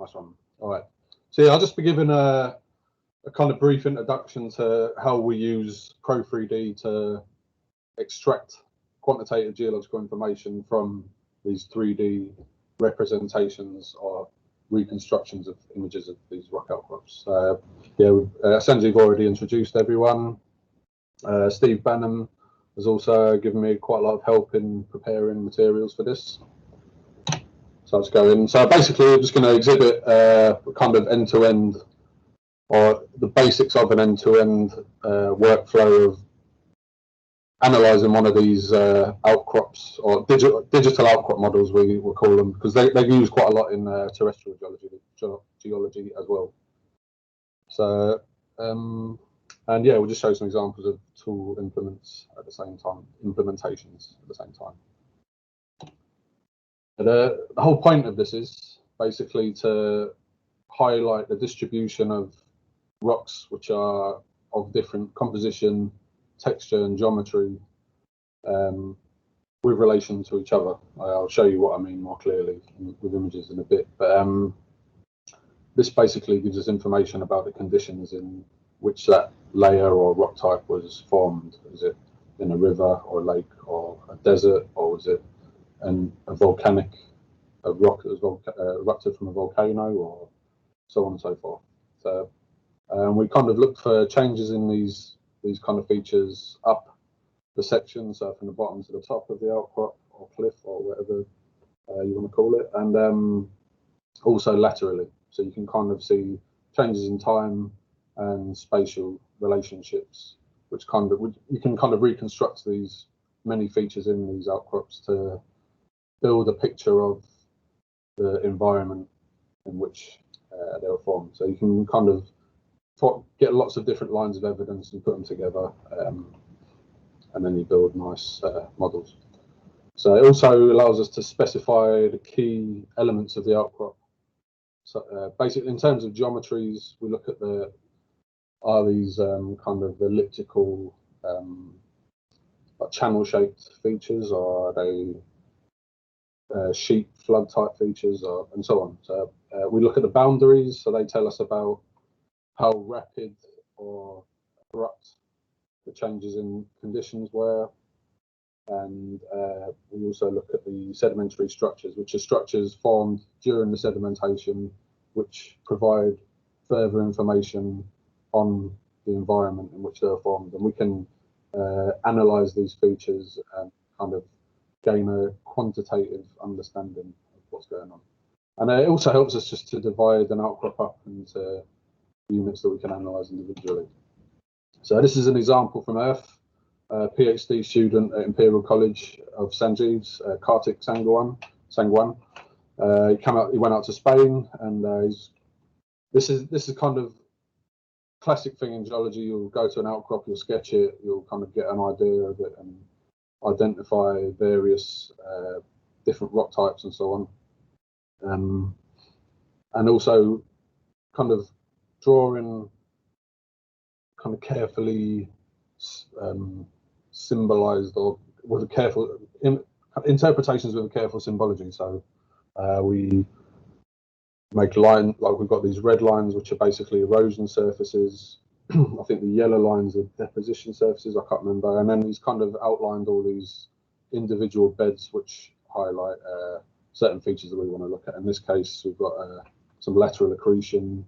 Nice one. All right. So yeah, I'll just be giving a kind of brief introduction to how we use PRo3D to extract quantitative geological information from these 3D representations or reconstructions of images of these rock outcrops. Yeah, Sanjeev have already introduced everyone. Steve Banham has also given me quite a lot of help in preparing materials for this. So let's go in. So basically, we're just going to exhibit kind of end-to-end, or the basics of an end-to-end workflow of analysing one of these outcrops, or digital outcrop models, we will call them, because they use quite a lot in terrestrial geology as well. So, and yeah, we'll just show some examples of tool implementations at the same time. The whole point of this is basically to highlight the distribution of rocks which are of different composition, texture and geometry with relation to each other. I'll show you what I mean more clearly with images in a bit, but this basically gives us information about the conditions in which that layer or rock type was formed. Is it in a river or a lake or a desert, or was it a volcanic rock that was erupted from a volcano, or so on and so forth. So we kind of look for changes in these kind of features up the section, so from the bottom to the top of the outcrop or cliff or whatever you want to call it, and also laterally, so you can kind of see changes in time and spatial relationships, which you can kind of reconstruct these many features in these outcrops to build a picture of the environment in which they were formed. So you can kind of get lots of different lines of evidence and put them together, and then you build nice models. So it also allows us to specify the key elements of the outcrop. So basically, in terms of geometries, we look at are these kind of elliptical, like channel-shaped features, or are they sheet flood type features, and so on. So we look at the boundaries, so they tell us about how rapid or abrupt the changes in conditions were, and we also look at the sedimentary structures, which are structures formed during the sedimentation, which provide further information on the environment in which they are formed, and we can analyse these features and kind of gain a quantitative understanding of what's going on. And it also helps us just to divide an outcrop up into units that we can analyse individually. So this is an example from Earth. A PhD student at Imperial College of Sanjeev's, Caltech Sangwan. He went out to Spain, and this is kind of classic thing in geology. You'll go to an outcrop, you'll sketch it, you'll kind of get an idea of it and identify various different rock types and so on, and also kind of drawing kind of carefully symbolized, or with a careful interpretations with a careful symbology. So we make line, like we've got these red lines which are basically erosion surfaces. I think the yellow lines are deposition surfaces, I can't remember, and then he's kind of outlined all these individual beds which highlight certain features that we want to look at. In this case, we've got some lateral accretion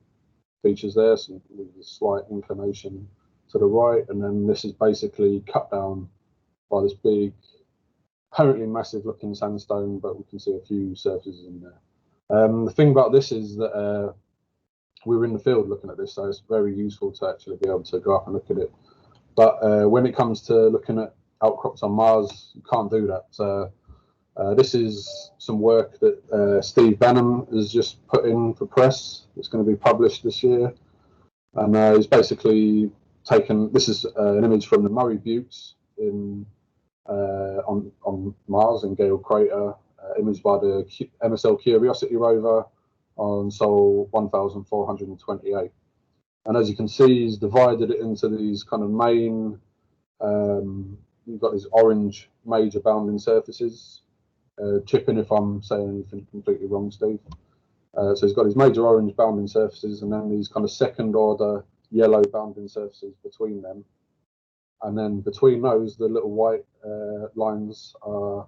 features there, some with a slight inclination to the right, and then this is basically cut down by this big, apparently massive looking sandstone, but we can see a few surfaces in there. The thing about this is that we were in the field looking at this, so it's very useful to actually be able to go up and look at it. But when it comes to looking at outcrops on Mars, you can't do that. So this is some work that Steve Banham has just put in for press. It's going to be published this year, and he's basically taken. This is an image from the Murray Buttes on Mars in Gale Crater, imaged by the MSL Curiosity rover on Sol 1428. And as you can see, he's divided it into these kind of main, you've got these orange major bounding surfaces. Chip in if I'm saying anything completely wrong, Steve. So it's got these major orange bounding surfaces and then these kind of second order yellow bounding surfaces between them. And then between those, the little white lines are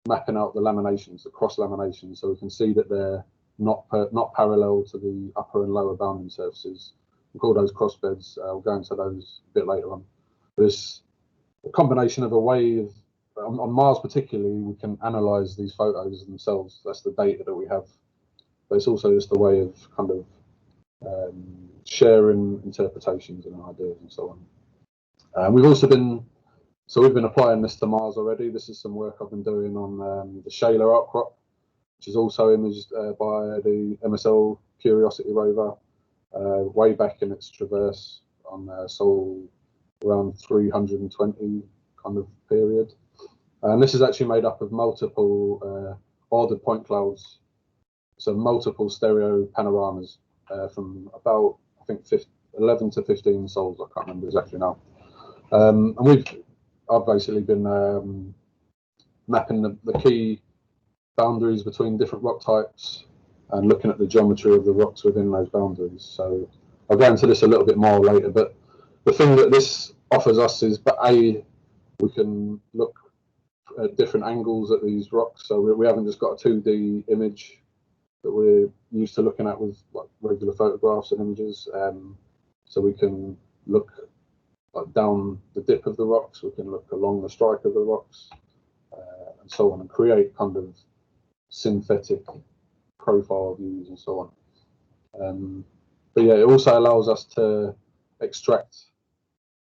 mapping out the laminations, the cross laminations. So we can see that they're not parallel to the upper and lower bounding surfaces. We call those cross beds. We'll go into those a bit later on. There's a combination of a way of, on Mars particularly, we can analyze these photos themselves. That's the data that we have. But it's also just a way of kind of sharing interpretations and ideas and so on. We've also been, so we've been applying this to Mars already. This is some work I've been doing on the Shaler outcrop, which is also imaged by the MSL Curiosity rover way back in its traverse on Sol around 320 kind of period. And this is actually made up of multiple ordered point clouds, so multiple stereo panoramas from about, I think, 11 to 15 sols. I can't remember exactly now. And I've basically been mapping the key boundaries between different rock types and looking at the geometry of the rocks within those boundaries. So I'll go into this a little bit more later, but the thing that this offers us is, but A, we can look at different angles at these rocks. So we haven't just got a 2D image that we're used to looking at with like regular photographs and images. So we can look down the dip of the rocks, we can look along the strike of the rocks, and so on, and create kind of synthetic profile views and so on. But yeah, it also allows us to extract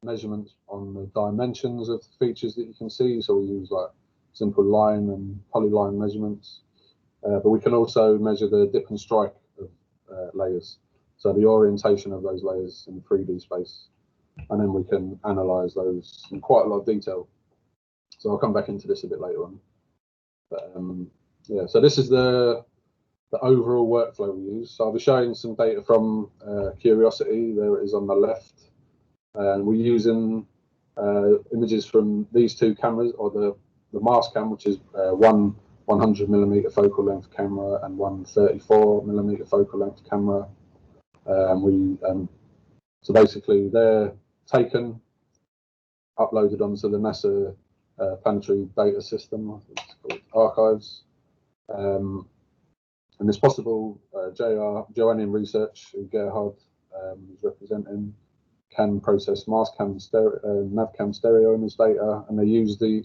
measurements on the dimensions of features that you can see. So we use like simple line and polyline measurements, but we can also measure the dip and strike of layers, so the orientation of those layers in 3D space, and then we can analyze those in quite a lot of detail. So I'll come back into this a bit later on. But yeah, so this is the overall workflow we use. So I'll be showing some data from Curiosity. There it is on the left. And we're using images from these two cameras, or the Mars cam, which is one 100mm focal length camera and one 34mm focal length camera. So basically they're taken, uploaded onto the NASA planetary data system, it's called Archives. And it's possible JOANNEUM research, who Gerhard is representing, can process Mars cam NavCam stereo image data, and they use the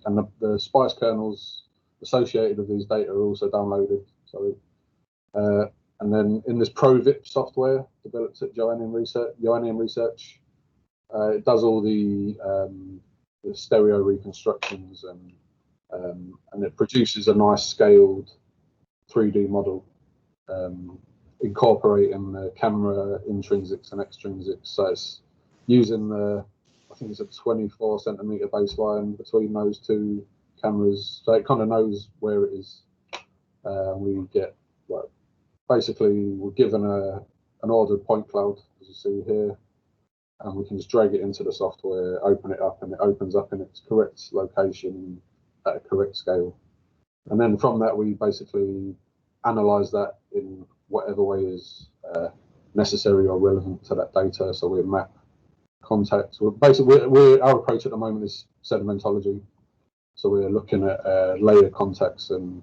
spice kernels associated with these data are also downloaded. So and then in this PRo3D software developed at JOANNEUM research, it does all the stereo reconstructions and it produces a nice scaled 3D model, incorporating the camera intrinsics and extrinsics. So it's using I think it's a 24cm baseline between those two cameras, so it kind of knows where it is. We get, well, basically we're given an ordered point cloud, as you see here, and we can just drag it into the software, open it up, and it opens up in its correct location at a correct scale. And then from that, we basically analyze that in whatever way is necessary or relevant to that data. So we map contacts. Our approach at the moment is sedimentology. So we're looking at layer contacts and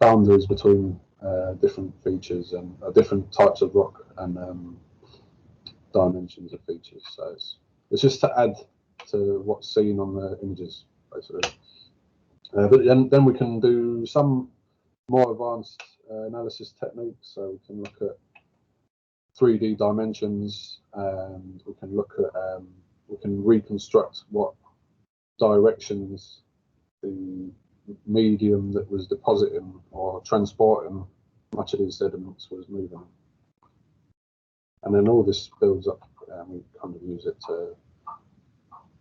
boundaries between different features and different types of rock and dimensions of features. So it's just to add to what's seen on the images, basically. But then we can do some more advanced analysis techniques. So we can look at 3D dimensions, and we can look at we can reconstruct what directions the medium that was depositing or transporting much of these sediments was moving. And then all this builds up, and we kind of use it to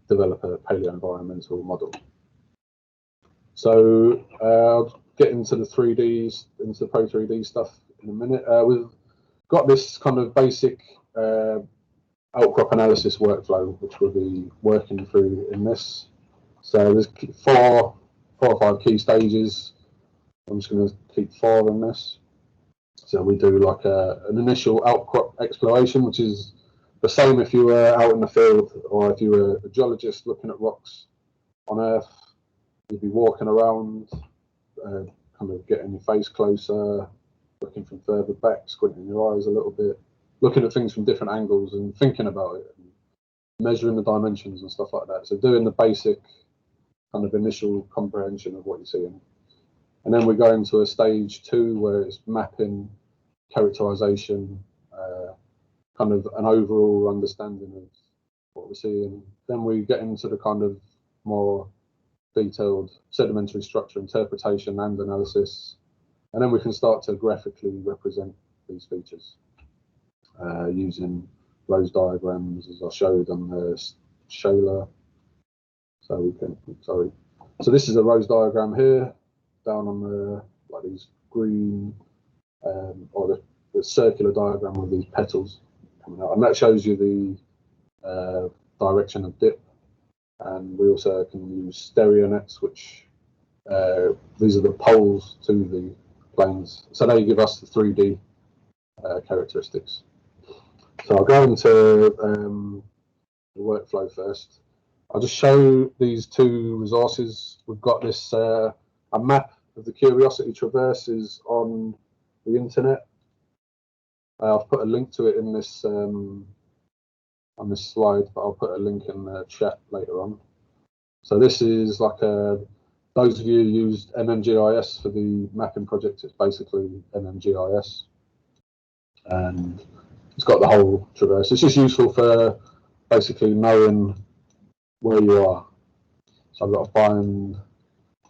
develop a paleo-environmental model. So I'll get into the 3Ds, into the PRo3D stuff in a minute. We've got this kind of basic outcrop analysis workflow, which we'll be working through in this. So there's four or five key stages. I'm just going to keep 4 in this. So we do like an initial outcrop exploration, which is the same if you were out in the field or if you were a geologist looking at rocks on Earth. You'd be walking around, kind of getting your face closer, looking from further back, squinting your eyes a little bit, looking at things from different angles and thinking about it, and measuring the dimensions and stuff like that. So doing the basic kind of initial comprehension of what you're seeing. And then we go into a stage 2 where it's mapping, characterization, kind of an overall understanding of what we're seeing. Then we get into the kind of more detailed sedimentary structure interpretation and analysis. And then we can start to graphically represent these features using rose diagrams, as I showed on the Shaler. So we can, sorry. So this is a rose diagram here, down on the, like these green, or the circular diagram with these petals coming out. And that shows you the direction of dip. And we also can use Stereonets, which these are the poles to the planes. So they give us the 3D characteristics. So I'll go into the workflow first. I'll just show these two resources. We've got this a map of the Curiosity traverses on the internet. I've put a link to it in this on this slide, but I'll put a link in the chat later on. So this is like those of you who used MMGIS for the mapping project, it's basically MMGIS, and it's got the whole traverse. It's just useful for basically knowing where you are. So I've got to find,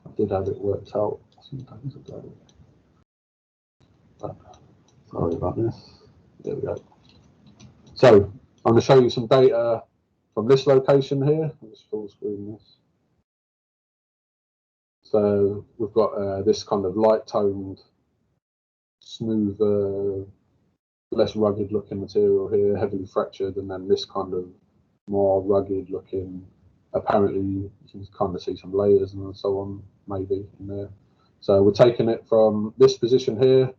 I did have it worked out some times ago. But sorry about this. There we go. So I'm going to show you some data from this location here. I'll just full screen this. So we've got this kind of light-toned, smoother, less rugged looking material here, heavily fractured, and then this kind of more rugged looking, apparently you can kind of see some layers and so on maybe in there. So we're taking it from this position here.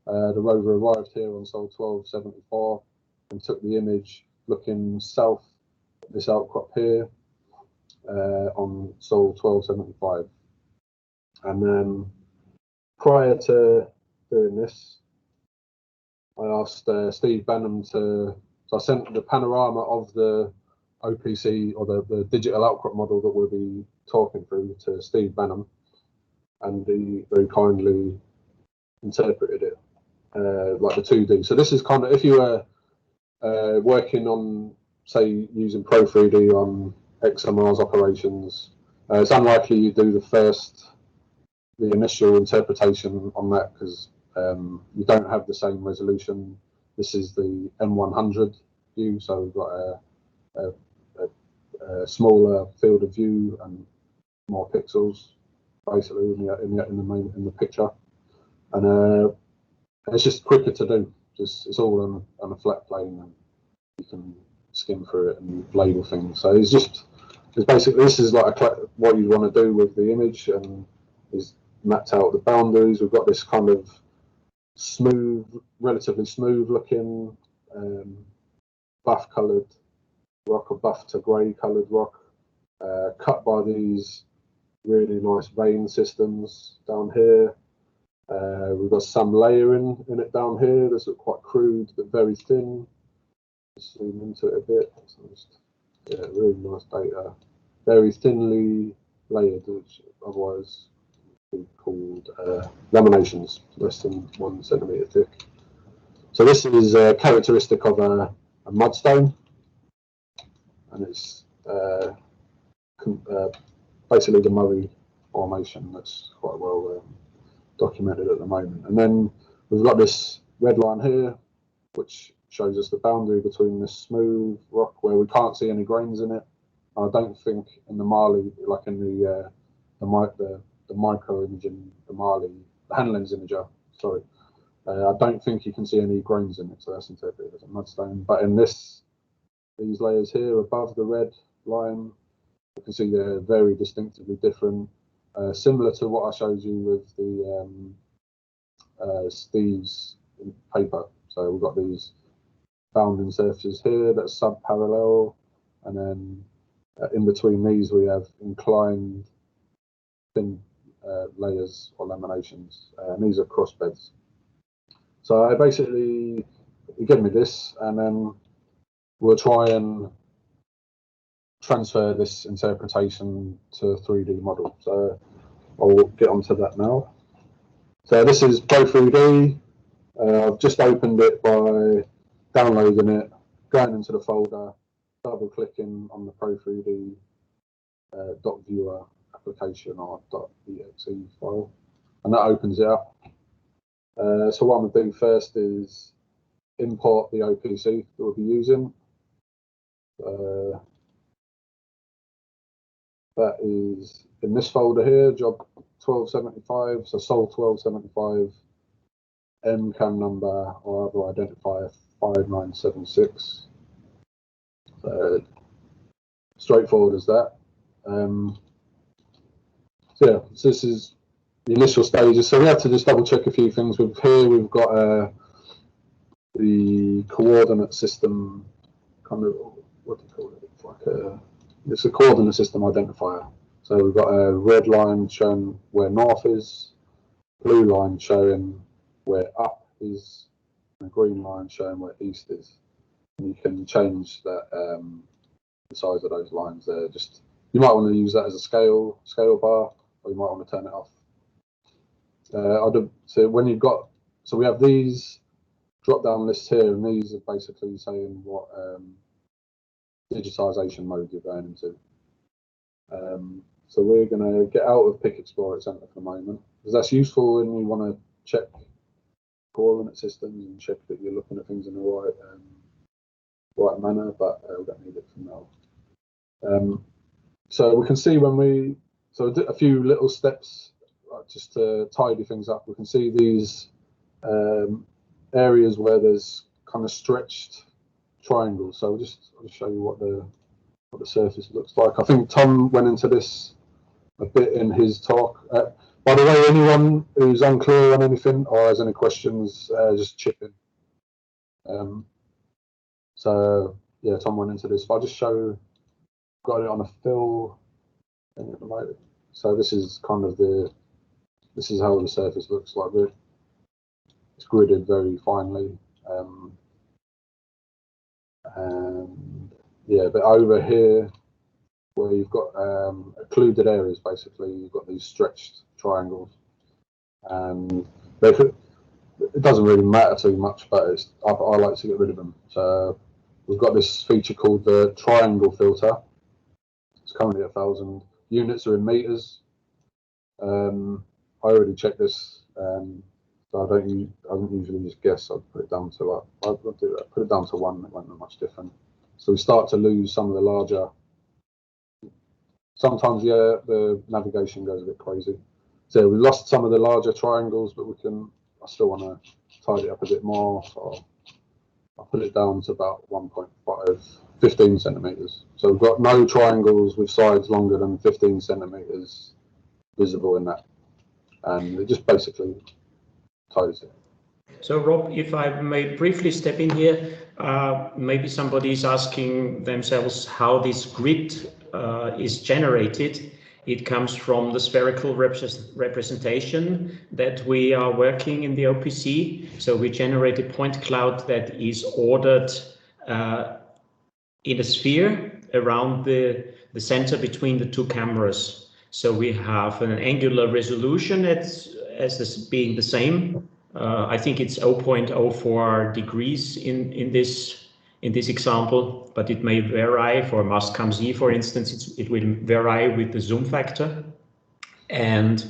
The rover arrived here on Sol 1274 and took the image looking south at this outcrop here on Sol 1275. And then prior to doing this, I asked Steve Banham so I sent the panorama of the OPC, or the digital outcrop model that we'll be talking through, to Steve Banham, and he very kindly interpreted it like the 2D. So this is kind of, if you were working on, say, using PRo3D on ExoMars operations, it's unlikely you do the initial interpretation on that, because you don't have the same resolution. This is the M100 view, so we've got a smaller field of view and more pixels, basically in the picture, and it's just quicker to do. It's all on a flat plane, and you can skim through it and label things. So it's basically, this is like what you want to do with the image, and is mapped out the boundaries. We've got this kind of smooth, relatively smooth looking buff coloured rock, or buff to grey coloured rock, cut by these really nice vein systems down here. We've got some layering in it down here. This looks quite crude but very thin. Just zoom into it a bit. So yeah, really nice data. Very thinly layered, which otherwise would be called laminations, less than 1 centimetre thick. So this is a characteristic of a mudstone, and it's basically the Murray formation that's quite well documented at the moment. And then we've got this red line here, which shows us the boundary between this smooth rock where we can't see any grains in it. I don't think in the Marley, like in the micro imaging, the Marley, the hand lens imager, sorry, I don't think you can see any grains in it, so that's interpreted as a mudstone. But in these layers here above the red line, you can see they're very distinctively different, similar to what I showed you with the Steve's in paper. So we've got these bounding surfaces here that's sub-parallel, and then in between these we have inclined thin layers or laminations, and these are cross beds. So I basically, you give me this, and then we'll try and transfer this interpretation to a 3D model. So I'll get onto that now. So this is PRo3D. I've just opened it by downloading it, going into the folder, double clicking on the PRo3D .viewer application or .exe file, and that opens it up. So what I'm going to do first is import the OPC that we'll be using. That is in this folder here, job 1275, so sol 1275, MCAM number or other identifier 5976. So straightforward as that. So yeah, so this is the initial stages. So we have to just double check a few things. Here we've got the coordinate system, kind of, what do you call it? It's like it's a coordinate system identifier. So we've got a red line showing where north is, blue line showing where up is, and a green line showing where east is. And you can change that the size of those lines there. Just you might want to use that as a scale bar, or you might want to turn it off. So when you've got, so we have these drop down lists here, and these are basically saying what digitization mode you're going into. So we're going to get out of Pick Explorer Center for the moment, because that's useful when you want to check coordinate systems and check that you're looking at things in the right manner, but we don't need it for now. So we can see so a few little steps just to tidy things up. We can see these areas where there's kind of stretched triangles. So I'll show you what the surface looks like. I think Tom went into this a bit in his talk. By the way, anyone who's unclear on anything or has any questions, just chip in. So yeah, Tom went into this. If I just got it on a fill thing at the moment. So this is kind of this is how the surface looks like. It's gridded very finely. And yeah, but over here, where you've got occluded areas, basically, you've got these stretched triangles, and it doesn't really matter too much, but I like to get rid of them. So we've got this feature called the triangle filter. It's currently 1,000 units are in meters. I already checked this, so I don't usually just guess. I'd put it down to I'll do that. Put it down to 1. It won't be much different. So we start to lose some of the larger. Sometimes, yeah, the navigation goes a bit crazy. So we lost some of the larger triangles, but I still want to tidy it up a bit more. So I'll put it down to about 1.5, 15 centimeters. So we've got no triangles with sides longer than 15 centimeters visible in that. And it just basically tidies it. So Rob, if I may briefly step in here, maybe somebody is asking themselves how this grid is generated. It comes from the spherical representation that we are working in the OPC. So we generate a point cloud that is ordered in a sphere around the center between the two cameras. So we have an angular resolution as this being the same. I think it's 0.04 degrees in this example, but it may vary. For Mastcam Z, for instance, it will vary with the zoom factor. And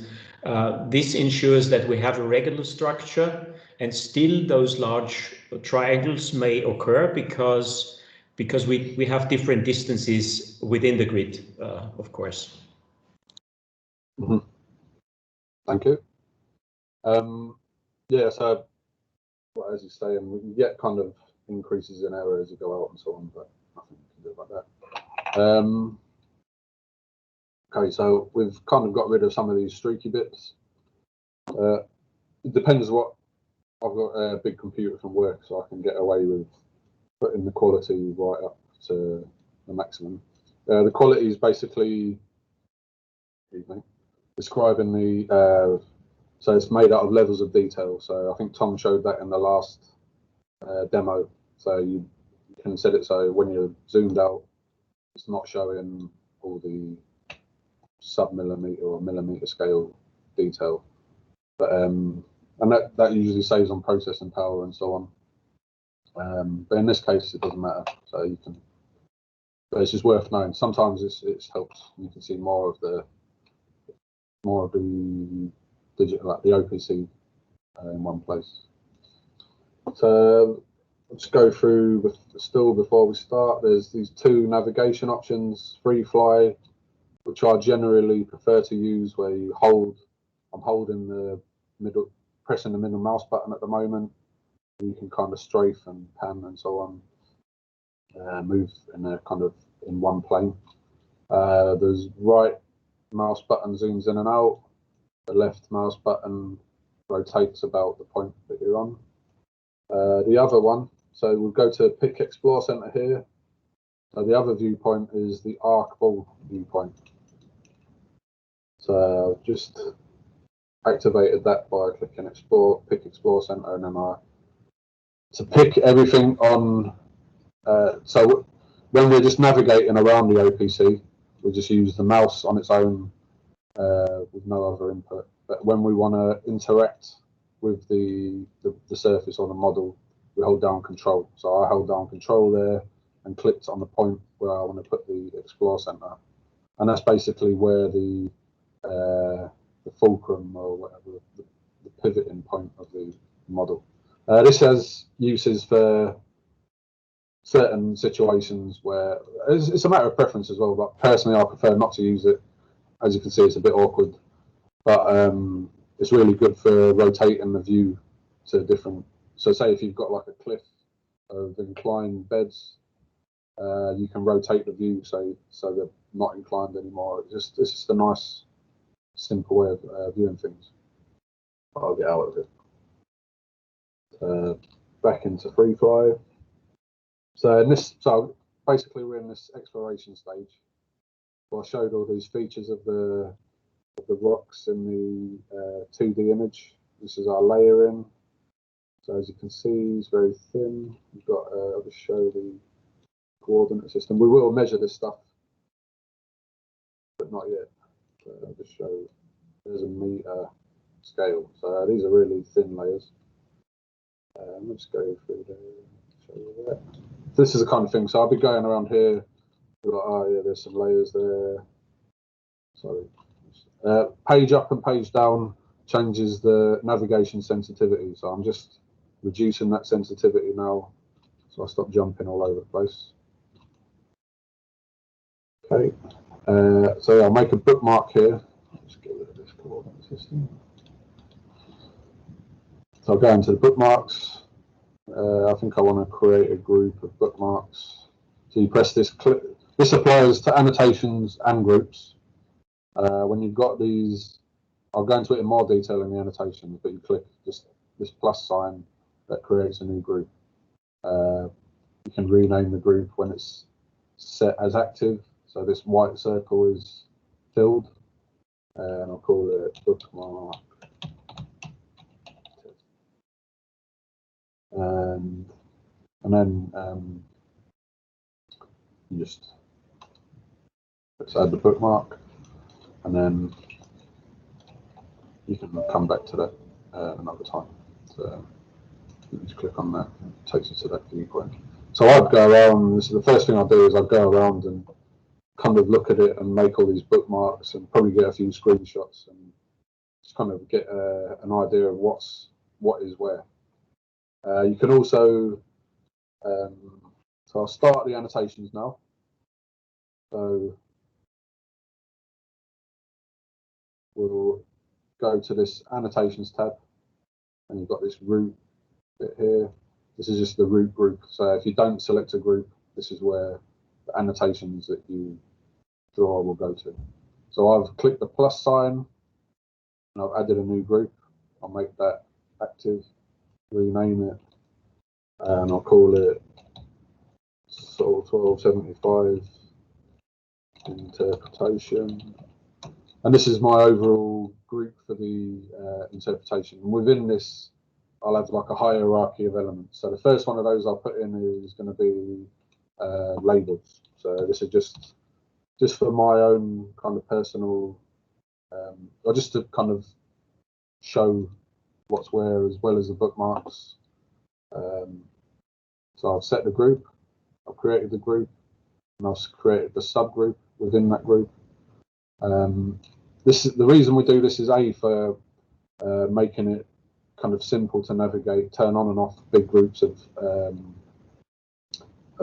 this ensures that we have a regular structure, and still those large triangles may occur because we have different distances within the grid, of course. Mm-hmm. Thank you. Yeah, so well, as you say, and we can get kind of increases in error as you go out and so on, but nothing we can do about that. Okay, so we've kind of got rid of some of these streaky bits. It depends what I've got a big computer from work, so I can get away with putting the quality right up to the maximum. The quality is basically describing the so it's made out of levels of detail. So I think Tom showed that in the last demo. So you can set it so when you're zoomed out, it's not showing all the sub-millimeter or millimeter scale detail. But and that usually saves on processing power and so on. But in this case, it doesn't matter. So you can. But it's just worth knowing. Sometimes it helps. You can see more of the digital, like the OPC, in one place. So let's go through. Still, before we start, there's these two navigation options: free fly, which I generally prefer to use, where you hold. I'm holding the middle, pressing the middle mouse button at the moment. You can kind of strafe and pan and so on, move in a kind of in one plane. There's right mouse button zooms in and out. The left mouse button rotates about the point that you're on. The other one, so we'll go to Pick Explore Center here. So the other viewpoint is the arc ball viewpoint. So just activated that by clicking Explore, Pick Explore Center, and then to pick everything on. So when we're just navigating around the OPC, we just use the mouse on its own with no other input. But when we want to interact with the surface or the model, we hold down Control. So I held down Control there and clicked on the point where I want to put the Explore Center, and that's basically where the fulcrum or whatever, the pivoting point of the model. This has uses for certain situations where it's a matter of preference as well, but personally I prefer not to use it. As you can see, it's a bit awkward, but it's really good for rotating the view to different. So say if you've got like a cliff of inclined beds, you can rotate the view so they're not inclined anymore. It's just a nice, simple way of viewing things. I'll get out of it. Back into free fly. So basically we're in this exploration stage. Well, I showed all these features of the rocks in the 2D image. This is our layering. So as you can see, it's very thin. We've got. I'll just show the coordinate system. We will measure this stuff, but not yet. So I'll just show. There's a meter scale. So these are really thin layers. Let's go through there. Show you that. This is the kind of thing. So I'll be going around here. Like, oh yeah, there's some layers there. Sorry. Page up and page down changes the navigation sensitivity. So I'm just reducing that sensitivity now, so I stop jumping all over the place. Okay. So yeah, I'll make a bookmark here. Let's get rid of this coordinate system. So I'll go into the bookmarks. I think I want to create a group of bookmarks. So you press this click. This applies to annotations and groups. When you've got these, I'll go into it in more detail in the annotations, but you click just this plus sign that creates a new group. You can rename the group when it's set as active. So this white circle is filled, and I'll call it bookmark. And then you just add the bookmark, and then you can come back to that another time. So you just click on that, and it takes you to that viewpoint. So I'd go around. This is the first thing I do is I go around and kind of look at it and make all these bookmarks and probably get a few screenshots and just kind of get an idea of what is where. You can also, so I'll start the annotations now. So we'll go to this annotations tab, and you've got this root bit here. This is just the root group. So if you don't select a group, this is where the annotations that you draw will go to. So I've clicked the plus sign, and I've added a new group. I'll make that active. rename it, and I'll call it sort of 1275 interpretation. And this is my overall group for the interpretation. And within this, I'll have like a hierarchy of elements. So the first one of those I'll put in is going to be labels. So this is just for my own kind of personal, or just to kind of show what's where, as well as the bookmarks. So I've set the group, I've created the group, and I've created the subgroup within that group. This is the reason we do this is for making it kind of simple to navigate, turn on and off big groups of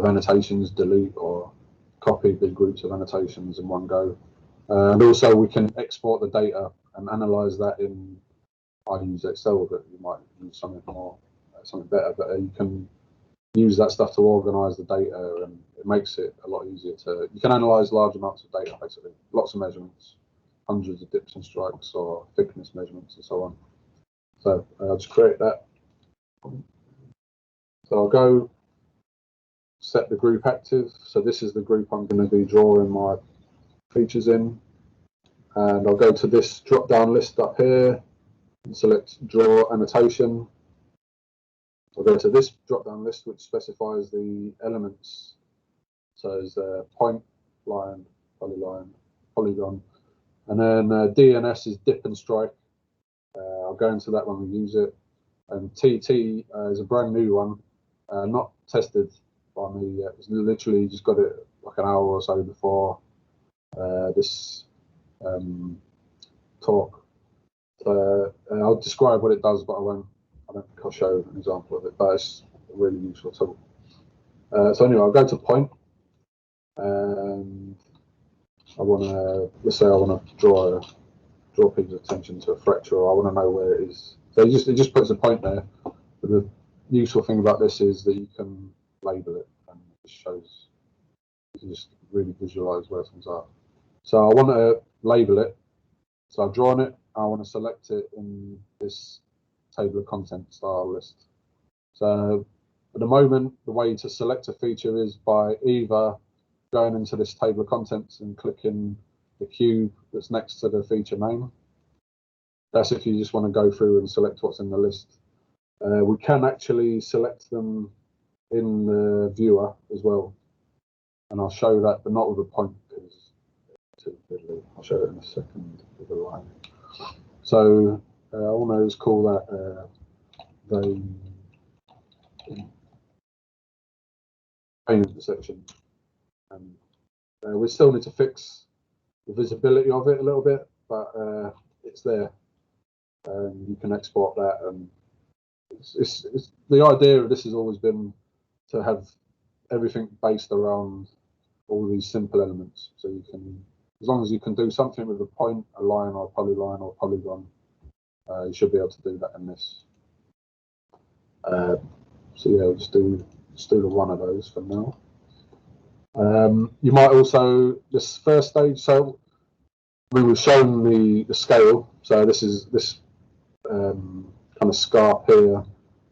annotations, delete or copy big groups of annotations in one go. And also we can export the data and analyze that in, I use Excel, but you might use something more, something better, but you can use that stuff to organize the data, and it makes it a lot easier to, you can analyze large amounts of data, basically, lots of measurements, hundreds of dips and strikes or thickness measurements and so on. So I'll just create that. So I'll go set the group active. So this is the group I'm going to be drawing my features in. And I'll go to this drop down list up here and select draw annotation. I'll go to this drop down list which specifies the elements. So there's point, line, polyline, polygon. And then DNS is dip and strike. I'll go into that when we use it. And TT is a brand new one, not tested by me yet. It's literally just got it like an hour or so before this talk. So I'll describe what it does, but I don't think I'll show an example of it, but it's a really useful tool. So anyway, I'll go to point, and I want to, let's say I want to draw people's attention to a fracture, or I want to know where it is. So it just puts a point there. But the useful thing about this is that you can label it, and it shows, you can just really visualize where things are. So I want to label it. So I've drawn it. I want to select it in this table of contents style list. So at the moment, the way to select a feature is by either going into this table of contents and clicking the cube that's next to the feature name. That's if you just want to go through and select what's in the list. We can actually select them in the viewer as well, and I'll show that, but not with a point because it's too fiddly. I'll show it in a second with a line. So I want to call that the pane intersection, and we still need to fix the visibility of it a little bit, but it's there. You can export that, and it's the idea of this has always been to have everything based around all these simple elements. So you can, as long as you can do something with a point, a line, or a polyline, or polygon, you should be able to do that in this. So yeah, we'll just do the one of those for now. You might also, this first stage, so we've shown the scale. So this is this kind of scarp here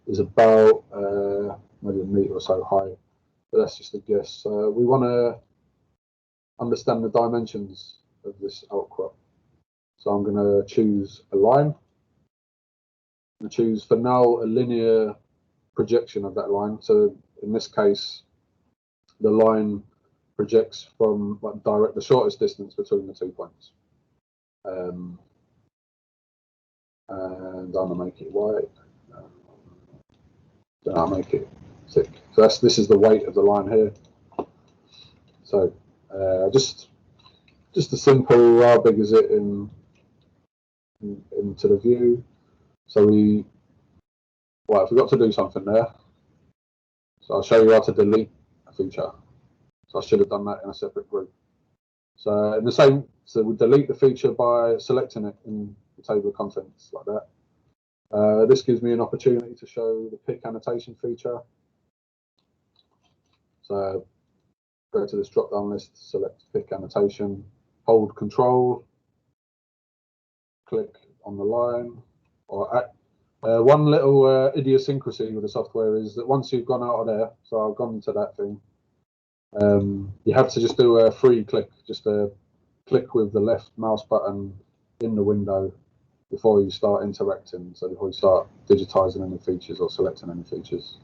is about maybe a metre or so high, but that's just a guess. We want to understand the dimensions of this outcrop. So I'm going to choose a line. I'm going to choose for now a linear projection of that line. So in this case, the line projects from like the shortest distance between the 2 points. And I'm going to make it white. Then I'll make it thick. So this is the weight of the line here. So just a simple, how big is it into the view? So we forgot to do something there. So I'll show you how to delete a feature. So I should have done that in a separate group. So in the same, so we delete the feature by selecting it in the table of contents like that. This gives me an opportunity to show the pick annotation feature. So go to this drop down list, select pick annotation, hold Control, click on the line, or One little idiosyncrasy with the software is that once you've gone out of there, so I've gone to that thing, you have to just do a free click, just a click with the left mouse button in the window before you start interacting, so before you start digitizing any features or selecting any features.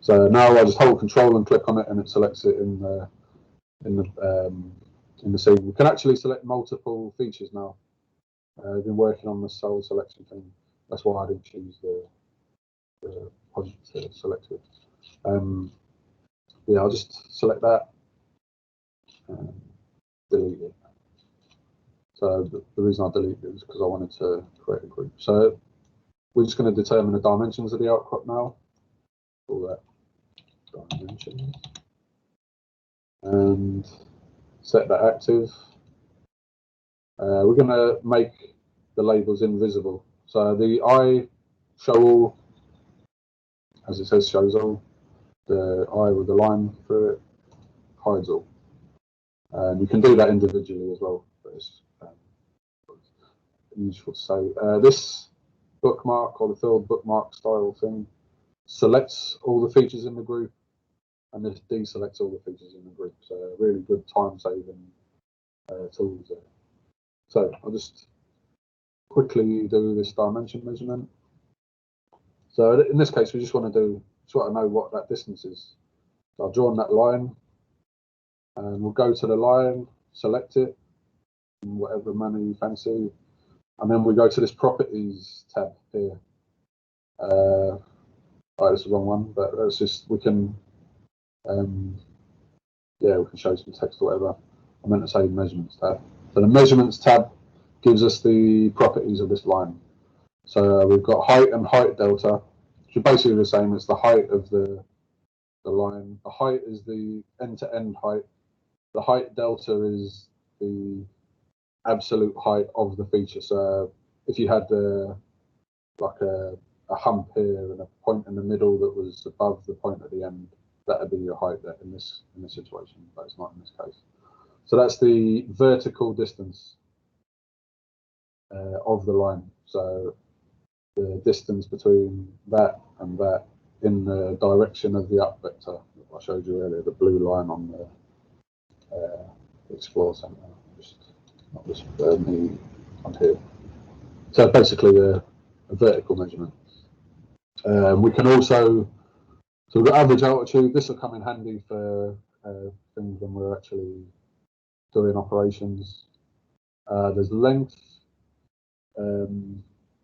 So now I just hold Control and click on it, and it selects it in the scene. We can actually select multiple features now. I've been working on the sole selection thing. That's why I didn't choose the project selected. Yeah, I'll just select that and delete it. So the reason I deleted it is because I wanted to create a group. So we're just going to determine the dimensions of the outcrop now. Call that dimensions. And set that active. We're going to make the labels invisible. So the eye show all, as it says, shows all. The eye with the line through it hides all. You can do that individually as well, but it's useful to say. This bookmark or the filled bookmark style thing selects all the features in the group, and this deselects all the features in the group. So really good time saving tools there. So I'll just quickly do this dimension measurement. So in this case, we just want to know what that distance is. So I've drawn that line, and we'll go to the line, select it in whatever manner you fancy, and then we go to this properties tab here. Right, this is the wrong one, but that's just, we can show some text or whatever. I meant to say measurements tab. So the measurements tab gives us the properties of this line. So we've got height and height delta, which are basically the same as the height of the line. The height is the end-to-end height. The height delta is the absolute height of the feature. So if you had like a hump here and a point in the middle that was above the point at the end, that would be your height there in this situation, but it's not in this case. So that's the vertical distance of the line. So the distance between that and that in the direction of the up vector that I showed you earlier, the blue line on the Explore Center, not this, on here. So basically a vertical measurement. We can also, so we've got average altitude. This will come in handy for things when we're actually doing operations. There's length.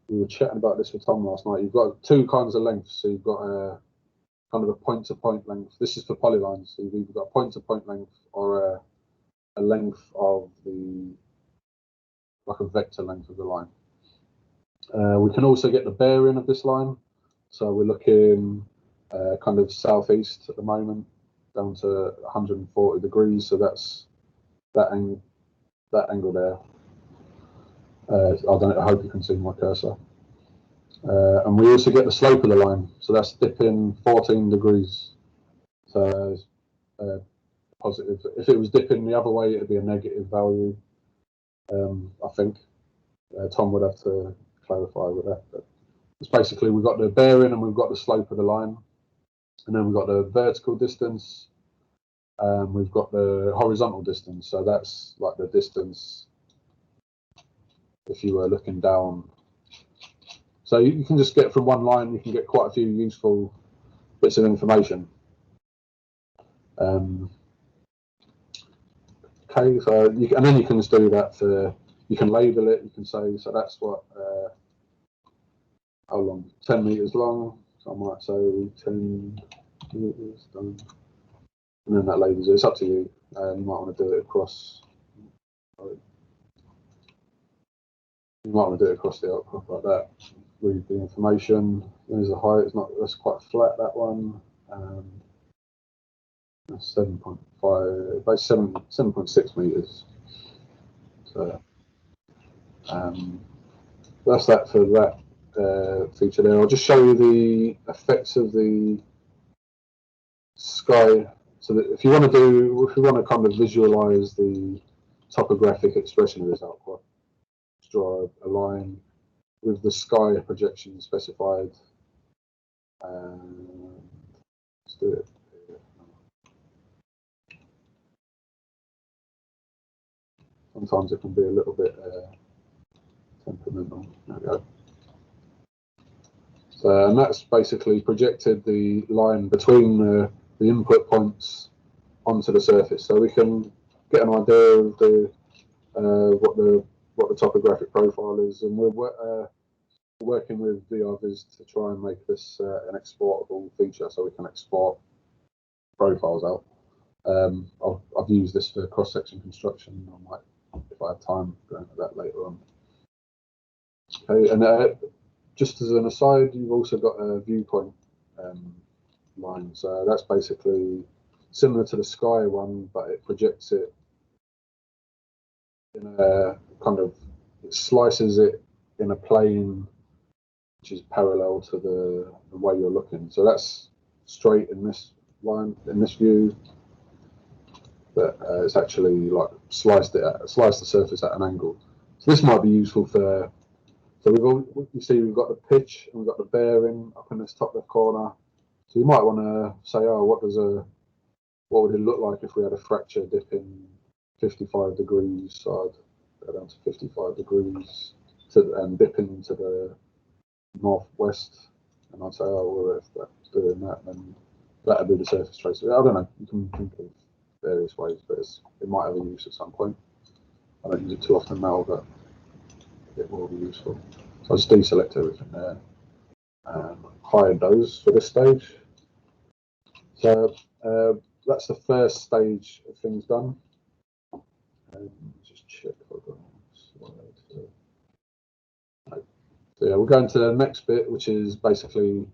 We were chatting about this with Tom last night. You've got two kinds of lengths. So you've got a kind of a point-to-point length. This is for polylines. So you've either got a point-to-point length or a length of like a vector length of the line. We can also get the bearing of this line. So we're looking kind of southeast at the moment, down to 140 degrees. So that's that angle there. I hope you can see my cursor. And we also get the slope of the line. So that's dipping 14 degrees. So positive. If it was dipping the other way, it'd be a negative value. I think Tom would have to clarify with that. But it's basically, we've got the bearing and we've got the slope of the line, and then we've got the vertical distance. We've got the horizontal distance. So that's like the distance if you were looking down. So you can just get from one line, you can get quite a few useful bits of information. Okay, so and then you can just do that for, you can label it, you can say, so that's what, how long, 10 meters long, so I might say 10 meters done, and then that labels it. It's up to you. You might want to do it across, you might want to do it across the outcrop like that. Read the information. There's the height. It's not. That's quite flat. That one. That's 7.5. By 7.6 meters. So that's that for that feature there. I'll just show you the effects of the sky. So that if you want to kind of visualize the topographic expression of this outcrop, just draw a line with the sky projection specified. Let's do it. Sometimes it can be a little bit temperamental. There we go. So, and that's basically projected the line between the input points onto the surface, so we can get an idea of the what the topographic profile is, and we're working with VRViz to try and make this an exportable feature, so we can export profiles out. I've used this for cross-section construction. I might, if I have time, go into that later on. Okay, and just as an aside, you've also got a viewpoint line. So that's basically similar to the sky one, but it projects it in a kind of, it slices it in a plane which is parallel to the way you're looking. So that's straight in this line, in this view, but it's actually like sliced the surface at an angle. So this might be useful for. So you see we've got the pitch and we've got the bearing up in this top left corner. So you might want to say, oh, what would it look like if we had a fracture dipping 55 degrees, so I'd go down to 55 degrees and dipping to the northwest, and I'd say, oh, well, if that's doing that, then that would be the surface trace. I don't know, you can think of various ways, but it might have a use at some point. I don't use it too often now, but it will be useful. So I'll just deselect everything there and hide those for this stage. So that's the first stage of things done. Just check if I've got a slide. So yeah, we'll go into the next bit, which is basically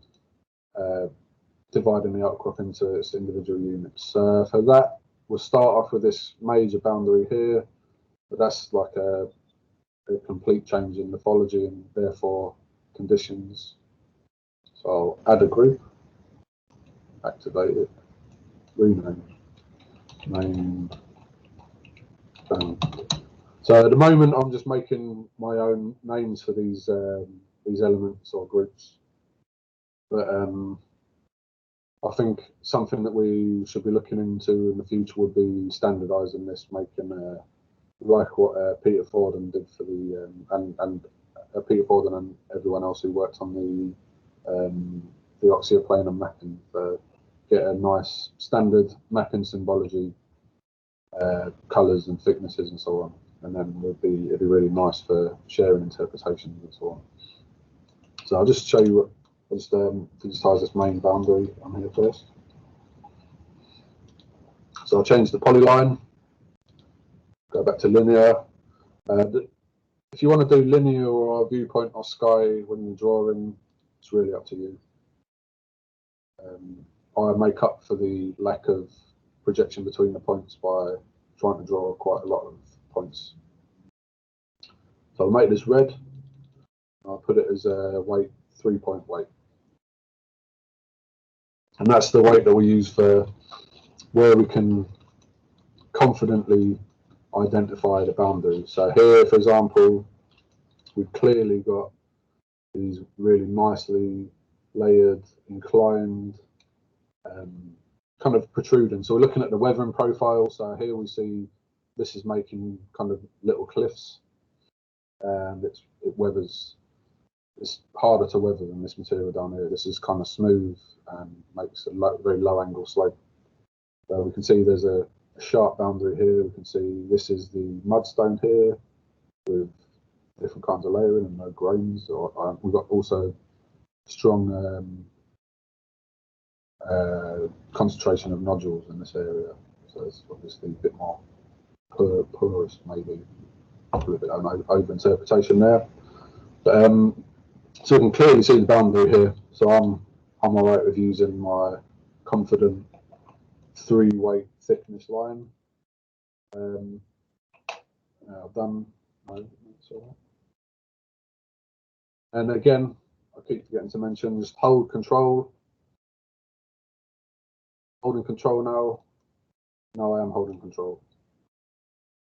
dividing the outcrop into its individual units. So for that, we'll start off with this major boundary here, but that's like a complete change in morphology and therefore conditions. So I'll add a group, activate it, rename, name, bound. So at the moment I'm just making my own names for these elements or groups, but I think something that we should be looking into in the future would be standardising this, making like what Peter Forden did for the and Peter Forden and everyone else who worked on the oxyoplanum mapping, get a nice standard mapping symbology, colours and thicknesses and so on, and then it'd be really nice for sharing interpretations and so on. So I'll just show you what. I'll just digitize this main boundary on here first. So I'll change the polyline, go back to linear. If you want to do linear or viewpoint or sky when you're drawing, it's really up to you. I make up for the lack of projection between the points by trying to draw quite a lot of points. So I'll make this red. I'll put it as a weight, 3-point weight. And that's the weight that we use for where we can confidently identify the boundary. So here, for example, we've clearly got these really nicely layered, inclined, kind of protruding. So we're looking at the weathering profile. So here we see this is making kind of little cliffs, and it weathers. It's harder to weather than this material down here. This is kind of smooth and makes a very low angle slope. So we can see there's a sharp boundary here. We can see this is the mudstone here with different kinds of layering and no grains. We've got also strong concentration of nodules in this area. So it's obviously a bit more porous, maybe a little bit over interpretation there. But, so we can clearly see the boundary here. So I'm alright with using my confident 3-weight thickness line. I've done. And again, I keep forgetting to mention, just hold control. Holding control now. Now I am holding control.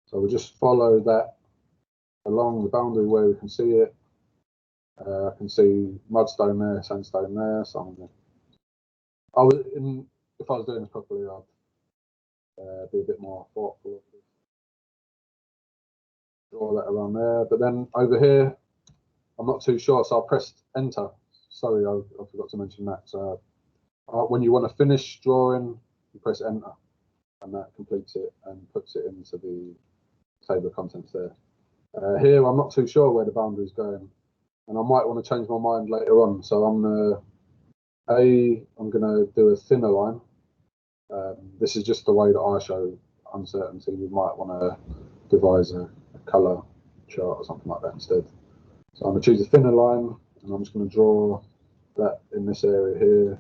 So we'll just follow that along the boundary where we can see it. I can see mudstone there, sandstone there. So I'm gonna, if I was doing this properly, I'd be a bit more thoughtful. Draw that around there. But then over here, I'm not too sure, so I pressed enter. Sorry, I forgot to mention that. So when you want to finish drawing, you press enter, and that completes it and puts it into the table of contents there. Here, I'm not too sure where the boundary is going, and I might want to change my mind later on. So I'm gonna do a thinner line. This is just the way that I show uncertainty. You might want to devise a color chart or something like that instead. So I'm going to choose a thinner line, and I'm just going to draw that in this area here.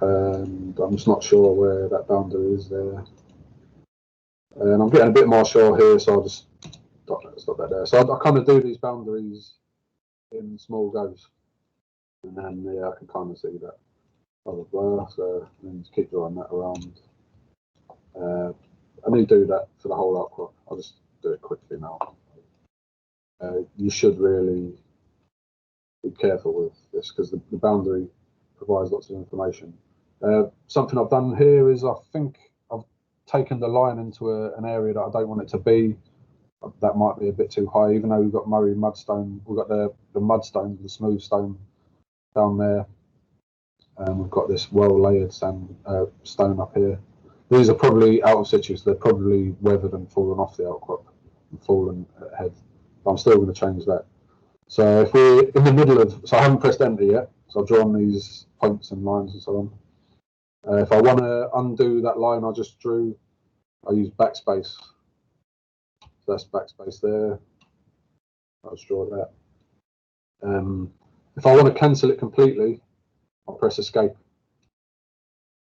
And I'm just not sure where that boundary is there. And I'm getting a bit more sure here, so I'll just stop that there. So I kind of do these boundaries in small goes, and then yeah, I can kind of see that. Blah blah blah. So then just keep drawing that around. I need to do that for the whole outcrop. I'll just do it quickly now. You should really be careful with this because the boundary provides lots of information. Something I've done here is I think I've taken the line into an area that I don't want it to be. That might be a bit too high, even though we've got Murray mudstone. We've got the mudstone, the smooth stone down there. And we've got this well-layered stone up here. These are probably out of situ, so they're probably weathered and fallen off the outcrop and fallen ahead. But I'm still going to change that. So if we're in the middle of, so I haven't pressed enter yet, so I've drawn these points and lines and so on. If I want to undo that line I just drew, I use backspace. So that's backspace there. I'll just draw that. If I want to cancel it completely, I'll press escape.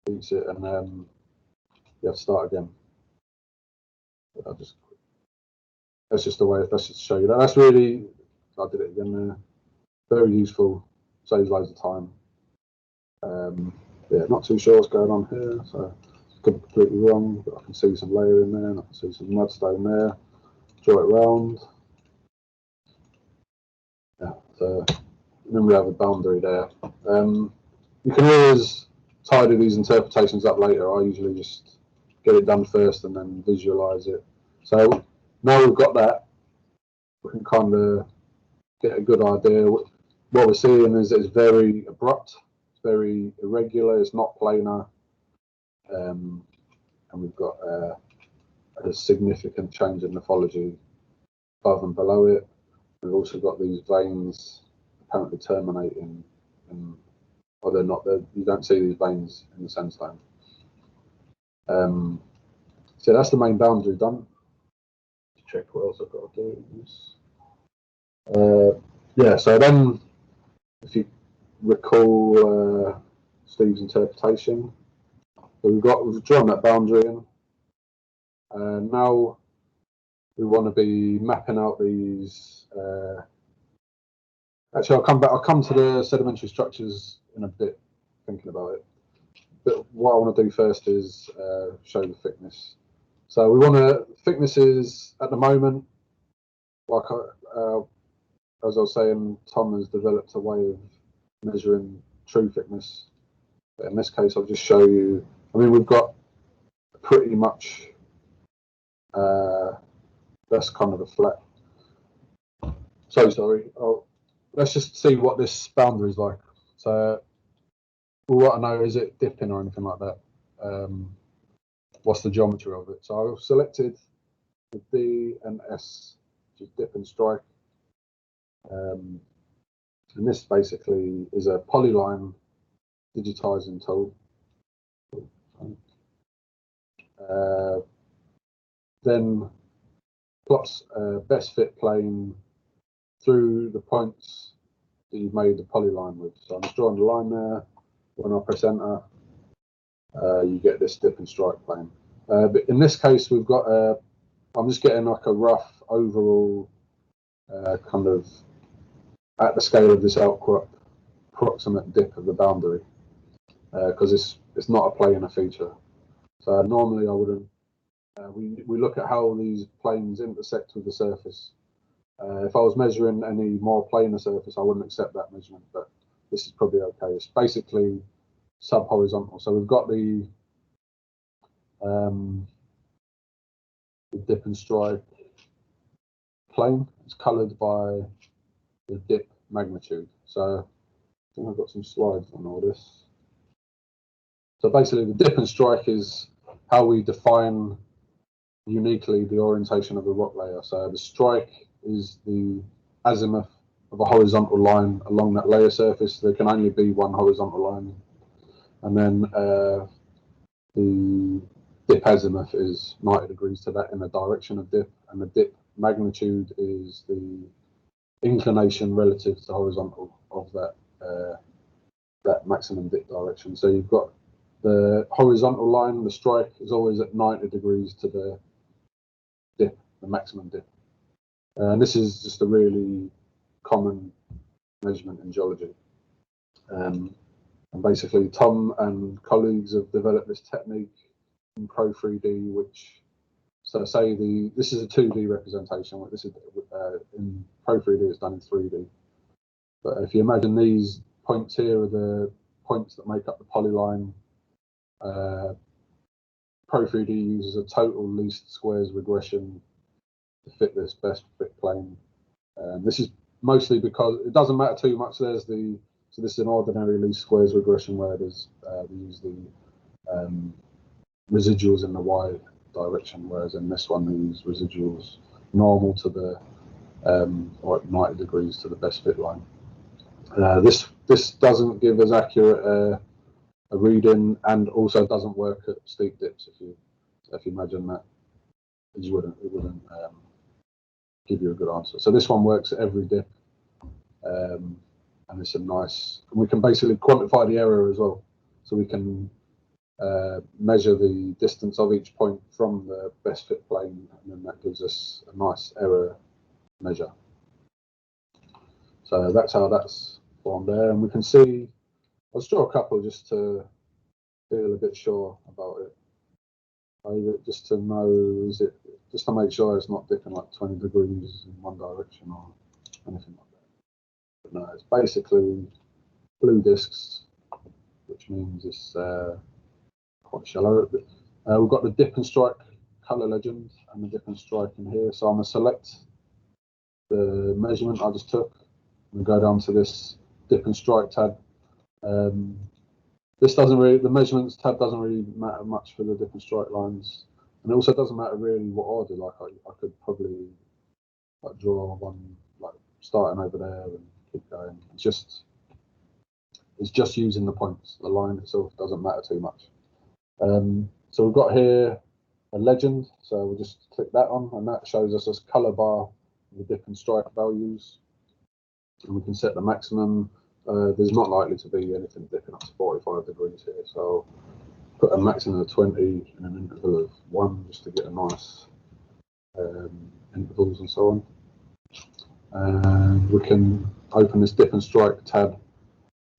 Beats it, and you have to start again. That's just the way. Let's just show you that. That's really. I did it again there. Very useful. Saves loads of time. Yeah, not too sure what's going on here. So could be completely wrong, but I can see some layer in there. And I can see some mudstone there. Draw it round. Yeah. So then we have a boundary there. You can always tidy these interpretations up later. I usually just get it done first and then visualize it. So now we've got that, we can kind of get a good idea. What we're seeing is it's very abrupt, it's very irregular, it's not planar, and we've got a significant change in morphology above and below it. We've also got these veins apparently terminating in, or they're not, you don't see these veins in the sandstone. So that's the main boundary done. Check what else I've got to do in this. Yeah, so then if you recall Steve's interpretation, so we've drawn that boundary in, and now we want to be mapping out these. Actually, I'll come to the sedimentary structures in a bit, thinking about it. But what I want to do first is show the thickness. So we want to, thickness is at the moment, like as I was saying, Tom has developed a way of measuring true thickness. But in this case, I'll just show you, I mean, we've got pretty much, that's kind of a flat. So sorry, let's just see what this boundary is like. So we want to know, is it dipping or anything like that? What's the geometry of it? So I've selected the D and S, which is dip and strike. And this basically is a polyline digitizing tool. Then plots a best fit plane through the points that you've made the polyline with. So I'm just drawing the line there. When I press enter, you get this dip and strike plane. But in this case, we've got I'm just getting like a rough overall kind of at the scale of this outcrop approximate dip of the boundary because it's not a planar feature. So normally I wouldn't. We look at how these planes intersect with the surface. If I was measuring any more planar surface, I wouldn't accept that measurement, but this is probably okay. It's basically sub-horizontal. So we've got the dip and strike plane. It's coloured by the dip magnitude. So I think I've got some slides on all this. So basically, the dip and strike is how we define uniquely the orientation of a rock layer. So the strike is the azimuth of a horizontal line along that layer surface. There can only be one horizontal line. And then the dip azimuth is 90 degrees to that in the direction of dip. And the dip magnitude is the inclination relative to the horizontal of that maximum dip direction. So you've got the horizontal line, the strike is always at 90 degrees to the dip, the maximum dip. And this is just a really common measurement in geology. And basically, Tom and colleagues have developed this technique in Pro3D, which, so say this is a 2D representation. This is in Pro3D, it's done in 3D. But if you imagine these points here are the points that make up the polyline. Pro3D uses a total least squares regression to fit this best fit plane. This is mostly because it doesn't matter too much. So this is an ordinary least squares regression where there's we use the residuals in the y direction, whereas in this one we use residuals normal to the or 90 degrees to the best fit line. This doesn't give as accurate a reading, and also doesn't work at steep dips. If you imagine that, it wouldn't give you a good answer. So this one works at every dip, and it's a nice. We can basically quantify the error as well, so we can measure the distance of each point from the best fit plane, and then that gives us a nice error measure. So that's how that's formed there, and we can see. I'll just draw a couple just to feel a bit sure about it. Just to know, just to make sure it's not dipping like 20 degrees in one direction or anything like that. But no, it's basically blue discs, which means it's quite shallow. We've got the dip and strike color legend and the dip and strike in here. So I'm going to select the measurement I just took and go down to this dip and strike tab. This doesn't really, the measurements tab doesn't really matter much for the dip and strike lines, and it also doesn't matter really what order. Like I could probably like draw one like starting over there and keep going. It's just using the points. The line itself doesn't matter too much. So we've got here a legend. So we'll just click that on, and that shows us this color bar of the dip and strike values, and we can set the maximum. There's not likely to be anything dipping up to 45 degrees here, so put a maximum of 20 and an interval of 1 just to get a nice intervals and so on. And we can open this dip and strike tab,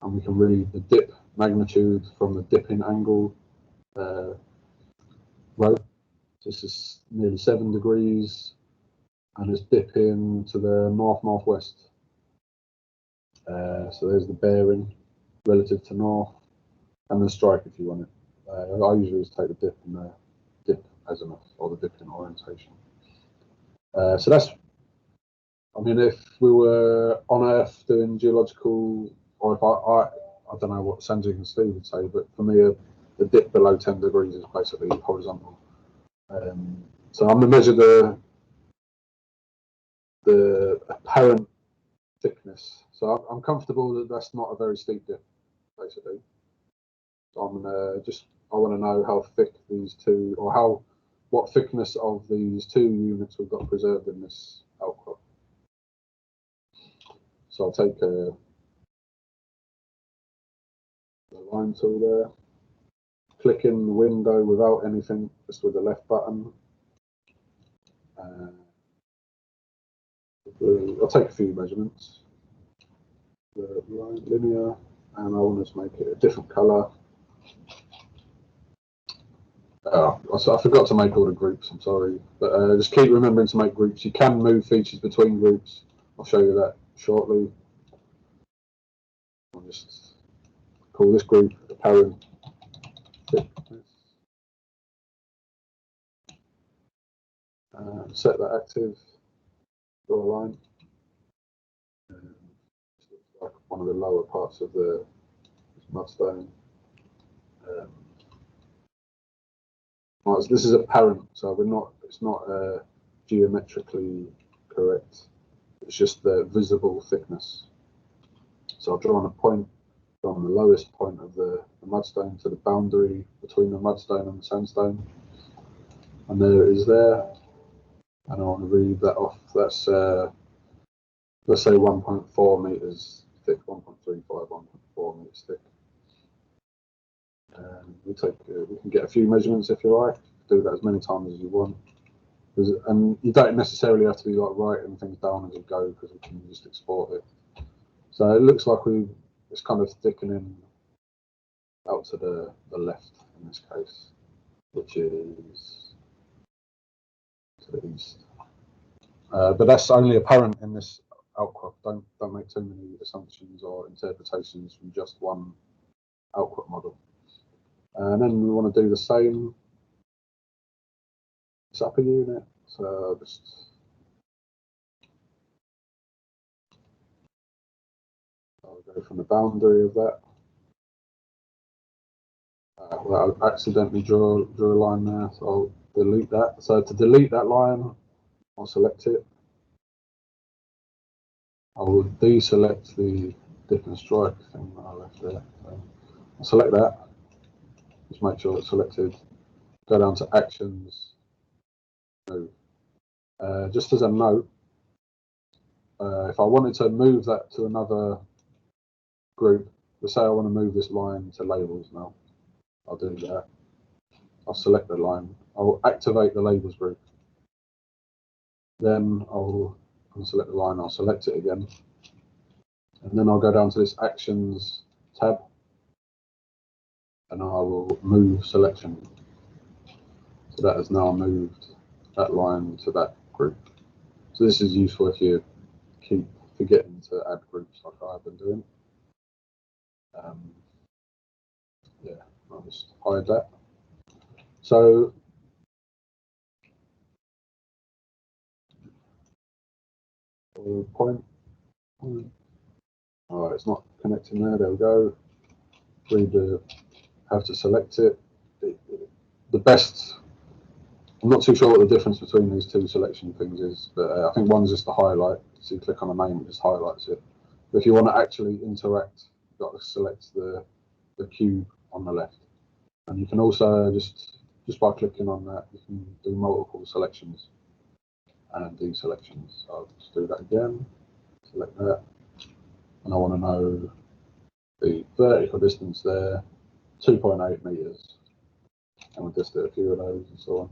and we can read the dip magnitude from the dipping angle row. This is nearly 7 degrees, and it's dipping to the north-northwest. So there's the bearing relative to north, and the strike if you want it. I usually just take the dip and the dip azimuth, or the dipping orientation. So that's, I mean, if we were on Earth doing geological, or if I don't know what Sanjay and Steve would say, but for me, the dip below 10 degrees is basically horizontal. So I'm going to measure the apparent thickness. So I'm comfortable that that's not a very steep dip, basically. So I'm gonna I want to know how thick these two, or what thickness of these two units we've got preserved in this outcrop. So I'll take the line tool there, click in the window without anything, just with the left button. I'll take a few measurements. The line linear, and I want to make it a different color. I forgot to make all the groups, I'm sorry. But just keep remembering to make groups. You can move features between groups. I'll show you that shortly. I'll just call this group apparent thickness. Set that active, draw a line. Like one of the lower parts of the mudstone. Right, so this is apparent, so it's not geometrically correct. It's just the visible thickness. So I'll draw on a point from the lowest point of the mudstone to the boundary between the mudstone and the sandstone, and there it is there. And I want to read that off. That's let's say 1.4 meters thick, 1.35, 1.4 meters thick. We can get a few measurements if you like. Do that as many times as you want. And you don't necessarily have to be like writing things down as you go, because we can just export it. So it looks like it's kind of thickening out to the left in this case, which is to the east. But that's only apparent in this outcrop. Don't make too many assumptions or interpretations from just one outcrop model. And then we want to do the same. It's upper unit, so just I'll go from the boundary of that. Well, I accidentally drew a line there, so I'll delete that. So to delete that line, I'll select it. I will deselect the dip and strike thing that I left there. So I'll select that. Just make sure it's selected. Go down to actions. Move. Just as a note, if I wanted to move that to another group, let's say I want to move this line to labels now, I'll do that. I'll select the line. I'll activate the labels group. Then I'll select the line. I'll select it again, and then I'll go down to this actions tab, and I will move selection. So that has now moved that line to that group. So this is useful if you keep forgetting to add groups like I've been doing. Yeah, I'll just hide that. So point. All right, it's not connecting there. There we go. Have to select it. The best. I'm not too sure what the difference between these two selection things is, but I think one's just the highlight. So you click on a name, it just highlights it. But if you want to actually interact, you've got to select the cube on the left. And you can also just by clicking on that, you can do multiple selections and deselections. I'll just do that again. Select that, and I want to know the vertical distance there, 2.8 meters, and we'll just do a few of those and so on.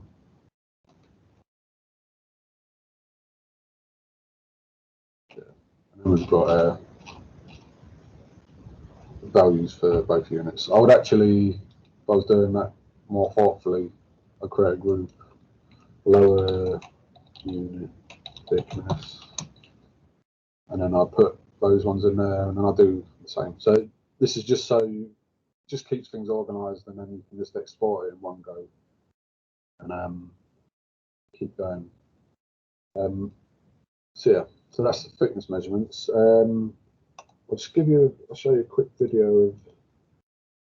And then we've got values for both units. I would actually, if I was doing that more thoughtfully, I'd create a group, lower unit thickness, and then I'll put those ones in there, and then I'll do the same. So this is just just keeps things organized, and then you can just export it in one go and keep going. So yeah, so that's the thickness measurements. I'll show you a quick video of.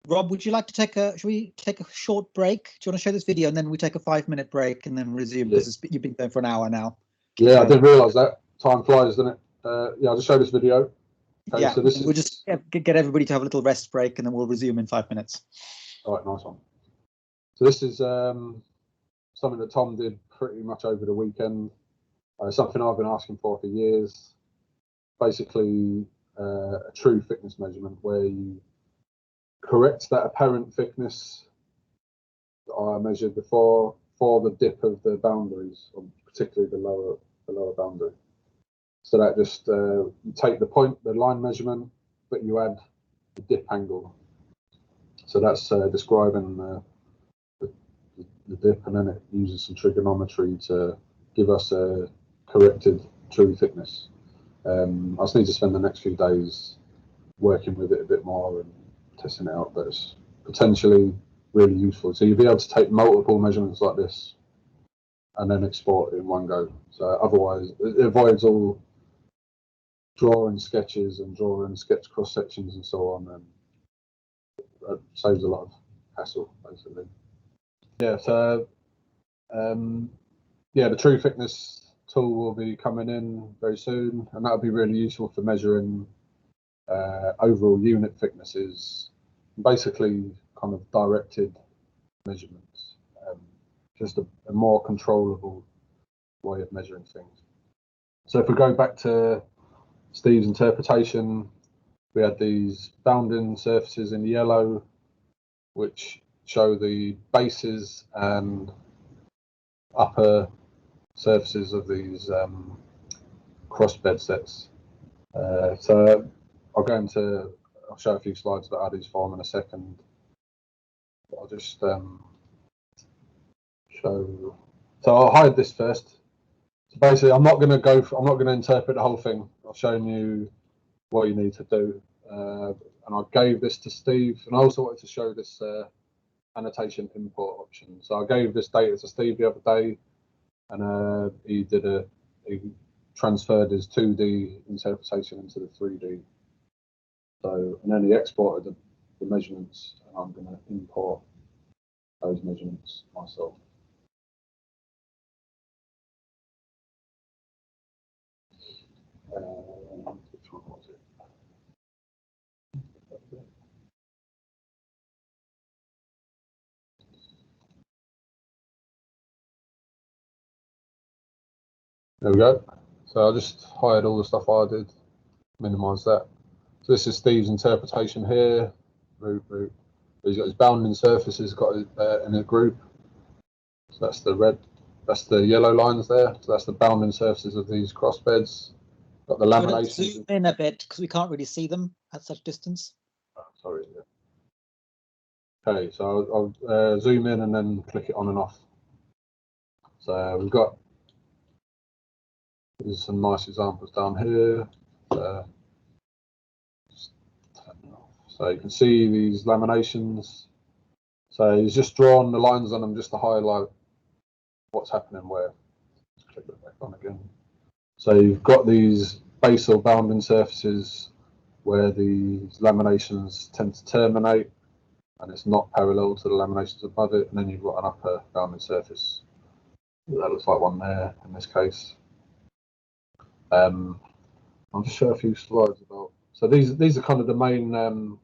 Rob, would you like to should we take a short break? Do you want to show this video and then we take a 5-minute break and then resume, because you've been going for an hour now? Yeah, I didn't realise that. Time flies, doesn't it? Yeah, I'll just show this video. Okay, yeah, so we'll just get everybody to have a little rest break and then we'll resume in 5 minutes. All right, nice one. So this is something that Tom did pretty much over the weekend. Something I've been asking for years. Basically, a true thickness measurement where you correct that apparent thickness that I measured before for the dip of the boundaries, or particularly the lower boundary. So that just you take the line measurement, but you add the dip angle. So that's describing the the dip, and then it uses some trigonometry to give us a corrected true thickness. I just need to spend the next few days working with it a bit more and testing it out, but it's potentially really useful. So you'll be able to take multiple measurements like this and then export it in one go. So otherwise, it avoids all drawing sketches and drawing sketch cross sections and so on, and it saves a lot of hassle basically. Yeah, so yeah, the true thickness tool will be coming in very soon, and that'll be really useful for measuring overall unit thicknesses, basically kind of directed measurements, just a more controllable way of measuring things. So if we go back to Steve's interpretation, we had these bounding surfaces in yellow, which show the bases and upper surfaces of these cross bed sets. So I'll show a few slides about how these form in a second. I'll just show. So I'll hide this first. So basically, I'm not going to interpret the whole thing. I've shown you what you need to do, and I gave this to Steve, and I also wanted to show this annotation import option. So I gave this data to Steve the other day, and he transferred his 2D interpretation into the 3D. So, and then he exported the measurements, and I'm going to import those measurements myself. Which one was it? There we go. So I just hired all the stuff I did, minimize that. So this is Steve's interpretation here. He's got his bounding surfaces got in a group. So that's the red, that's the yellow lines there. So that's the bounding surfaces of these cross beds. Got the laminations. Zoom in a bit because we can't really see them at such distance. Oh, sorry. Yeah. Okay, so I'll zoom in and then click it on and off. So we've got, there's some nice examples down here. So you can see these laminations. So he's just drawn the lines on them just to highlight what's happening where. Let's click it back on again. So you've got these basal bounding surfaces where these laminations tend to terminate, and it's not parallel to the laminations above it. And then you've got an upper bounding surface. That looks like one there in this case. I'll just show a few slides about. So these are kind of the main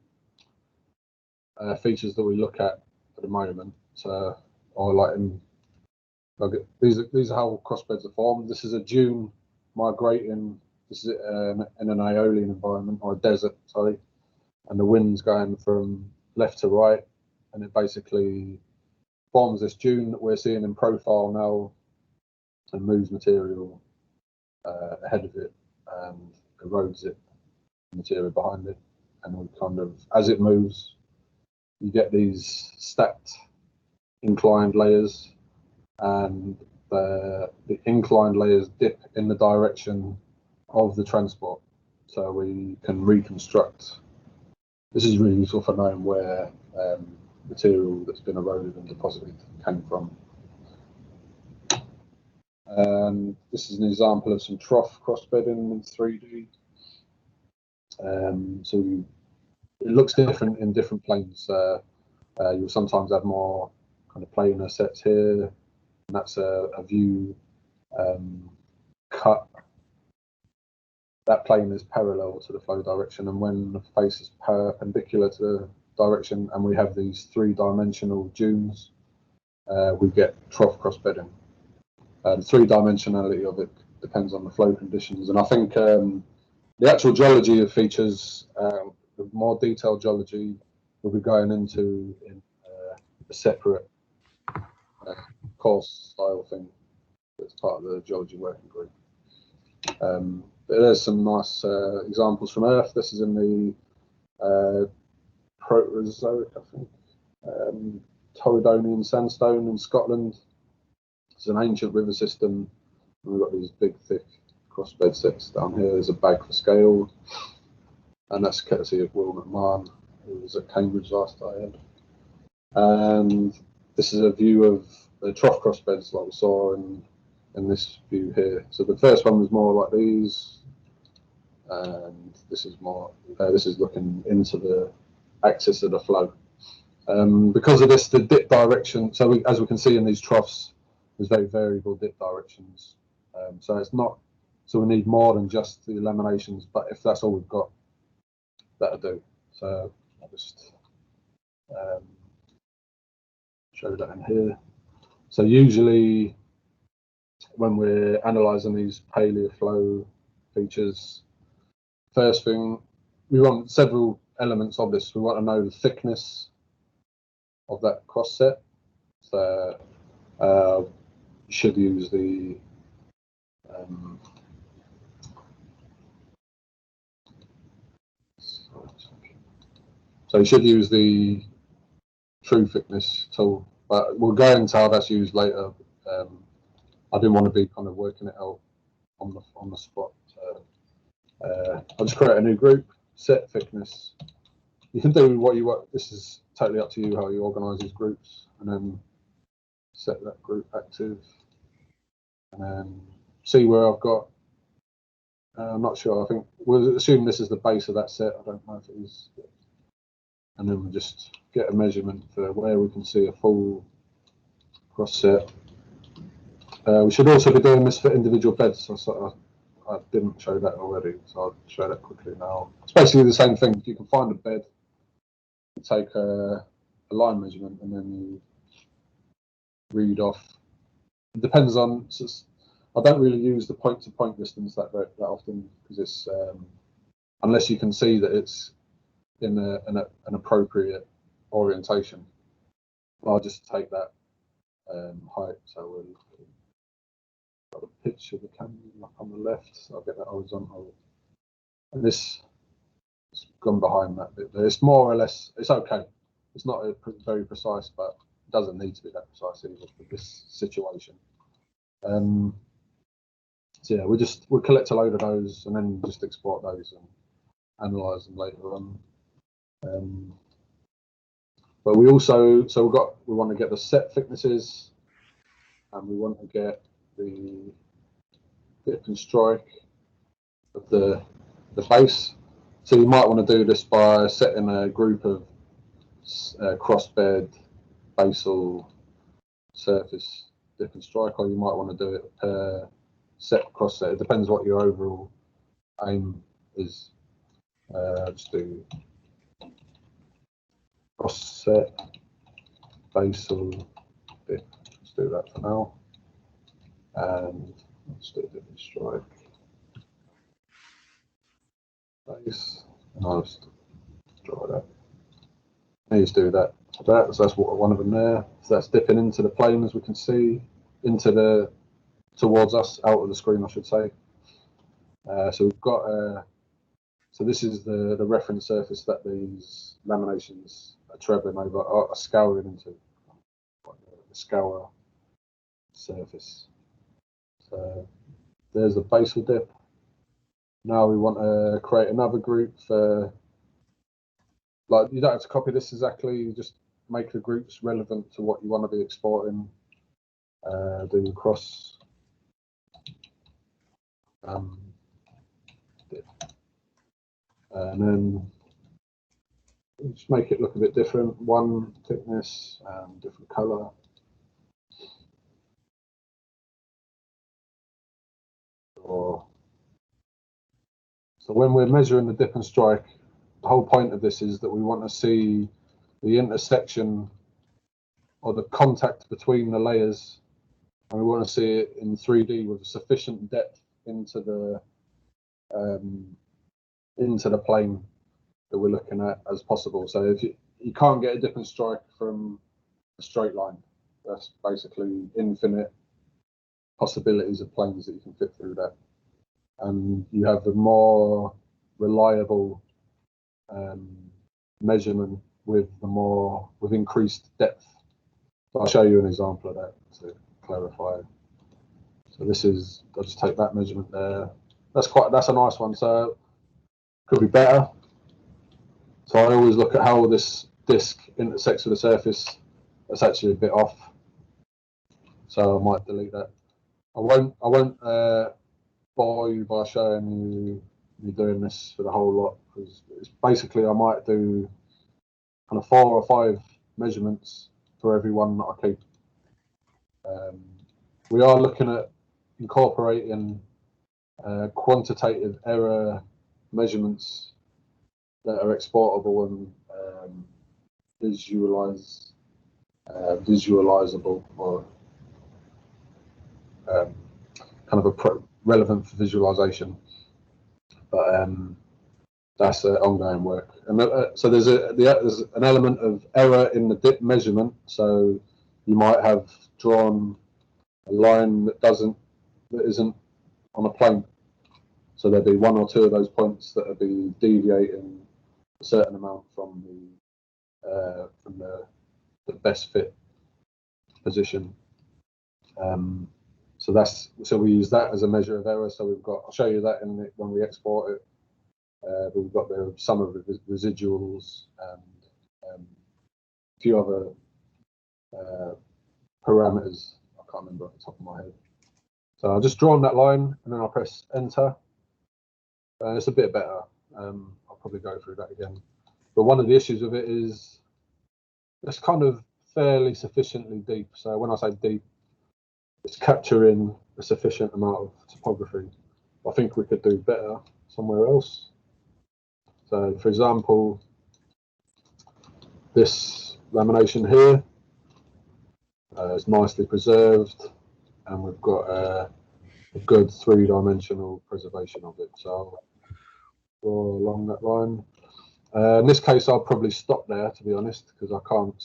features that we look at the moment. So, or like these are how crossbeds are formed. This is a dune migrating. This is in an Aeolian environment, or a desert, sorry, and the wind's going from left to right, and it basically forms this dune that we're seeing in profile now, and moves material ahead of it and erodes it, material behind it, and we kind of, as it moves, you get these stacked inclined layers, and the inclined layers dip in the direction of the transport, so we can reconstruct. This is really useful for knowing where material that's been eroded and deposited came from. And this is an example of some trough crossbedding in 3D. So it looks different in different planes. You'll sometimes have more kind of planar sets here, and that's a view cut. That plane is parallel to the flow direction, and when the face is perpendicular to the direction, and we have these three-dimensional dunes, we get trough crossbedding. The three-dimensionality of it depends on the flow conditions, and I think the actual geology of features, the more detailed geology, we'll be going into in a separate course style thing that's part of the geology working group. But there's some nice examples from Earth. This is in the Proterozoic, I think, Torridonian sandstone in Scotland. It's an ancient river system. We've got these big, thick crossbed sets down here. There's a bag for scale, and that's courtesy of Will McMahon, who was at Cambridge last I had. And this is a view of the trough crossbeds like we saw in this view here. So the first one was more like these, and this is more. This is looking into the axis of the flow. Because of this, the dip direction. So as we can see in these troughs, there's very variable dip directions. So it's not. So we need more than just the laminations. But if that's all we've got, that'll do. So I'll just show that in here. So usually when we're analysing these Palaeoflow features, first thing, we want several elements of this. We want to know the thickness of that cross set. So you should use the so you should use the true thickness tool, but we'll go into how that's used later. I didn't want to be kind of working it out on the spot. So, I'll just create a new group, set thickness. You can do what you want. This is totally up to you how you organise these groups, and then set that group active, and then see where I've got. I'm not sure. I think we'll assume this is the base of that set. I don't know if it is. And then we'll just get a measurement for where we can see a full cross set. We should also be doing this for individual beds. I didn't show that already, so I'll show that quickly now. It's basically the same thing. You can find a bed, you take a line measurement, and then you read off. It depends on. I don't really use the point-to-point distance that often, because it's unless you can see that it's in an appropriate orientation. I'll just take that height. So we'll got a pitch of the camera up on the left, so I'll get that horizontal. And this has gone behind that bit there. It's more or less, it's okay. It's not very precise, but it doesn't need to be that precise either for this situation. So yeah, we'll collect a load of those and then just export those and analyze them later on. But we also, we want to get the set thicknesses, and we want to get the dip and strike of the base. So you might want to do this by setting a group of crossbed, basal, surface dip and strike, or you might want to do it per set cross set. It depends what your overall aim is. Just do cross set, basal, dip. Let's do that for now. And let's do a dip and strike. Base, and I'll just draw that. And just do that for that. So that's one of them there. So that's dipping into the plane, as we can see, towards us, out of the screen, I should say. So we've got. So this is the reference surface that these laminations are travelling over, are scouring into. The scour surface. So there's the basal dip. Now we want to create another group for, like, you don't have to copy this exactly, you just make the groups relevant to what you want to be exporting. Do cross dip. And then just make it look a bit different. One thickness and different color. So when we're measuring the dip and strike, the whole point of this is that we want to see the intersection or the contact between the layers, and we want to see it in 3D with sufficient depth into the plane that we're looking at as possible. So if you can't get a dip and strike from a straight line, that's basically infinite possibilities of planes that you can fit through that. And you have the more reliable measurement with increased depth But I'll show you an example of that to clarify. So this is, I'll just take that measurement there. That's a nice one. So could be better. So I always look at how this disc intersects with the surface. That's actually a bit off. So I might delete that. I won't bore you by showing you me doing this for the whole lot, because it's basically I might do kind of 4 or 5 measurements for every one that I keep. We are looking at incorporating quantitative error measurements that are exportable and visualizable, or kind of relevant for visualization. But that's ongoing work. And so there's an element of error in the dip measurement. So you might have drawn a line that isn't on a plane. So there'll be 1 or 2 of those points that will be deviating a certain amount from the best fit position. So we use that as a measure of error. So we've got, I'll show you that when we export it. But we've got some of the residuals and a few other parameters. I can't remember off the top of my head. So I'll just draw on that line and then I'll press enter. It's a bit better. I'll probably go through that again. But one of the issues with it is it's kind of fairly sufficiently deep. So when I say deep, it's capturing a sufficient amount of topography. I think we could do better somewhere else. So for example, this lamination here is nicely preserved, and we've got a good 3-dimensional preservation of it. So I'll draw along that line. In this case, I'll probably stop there, to be honest, because I can't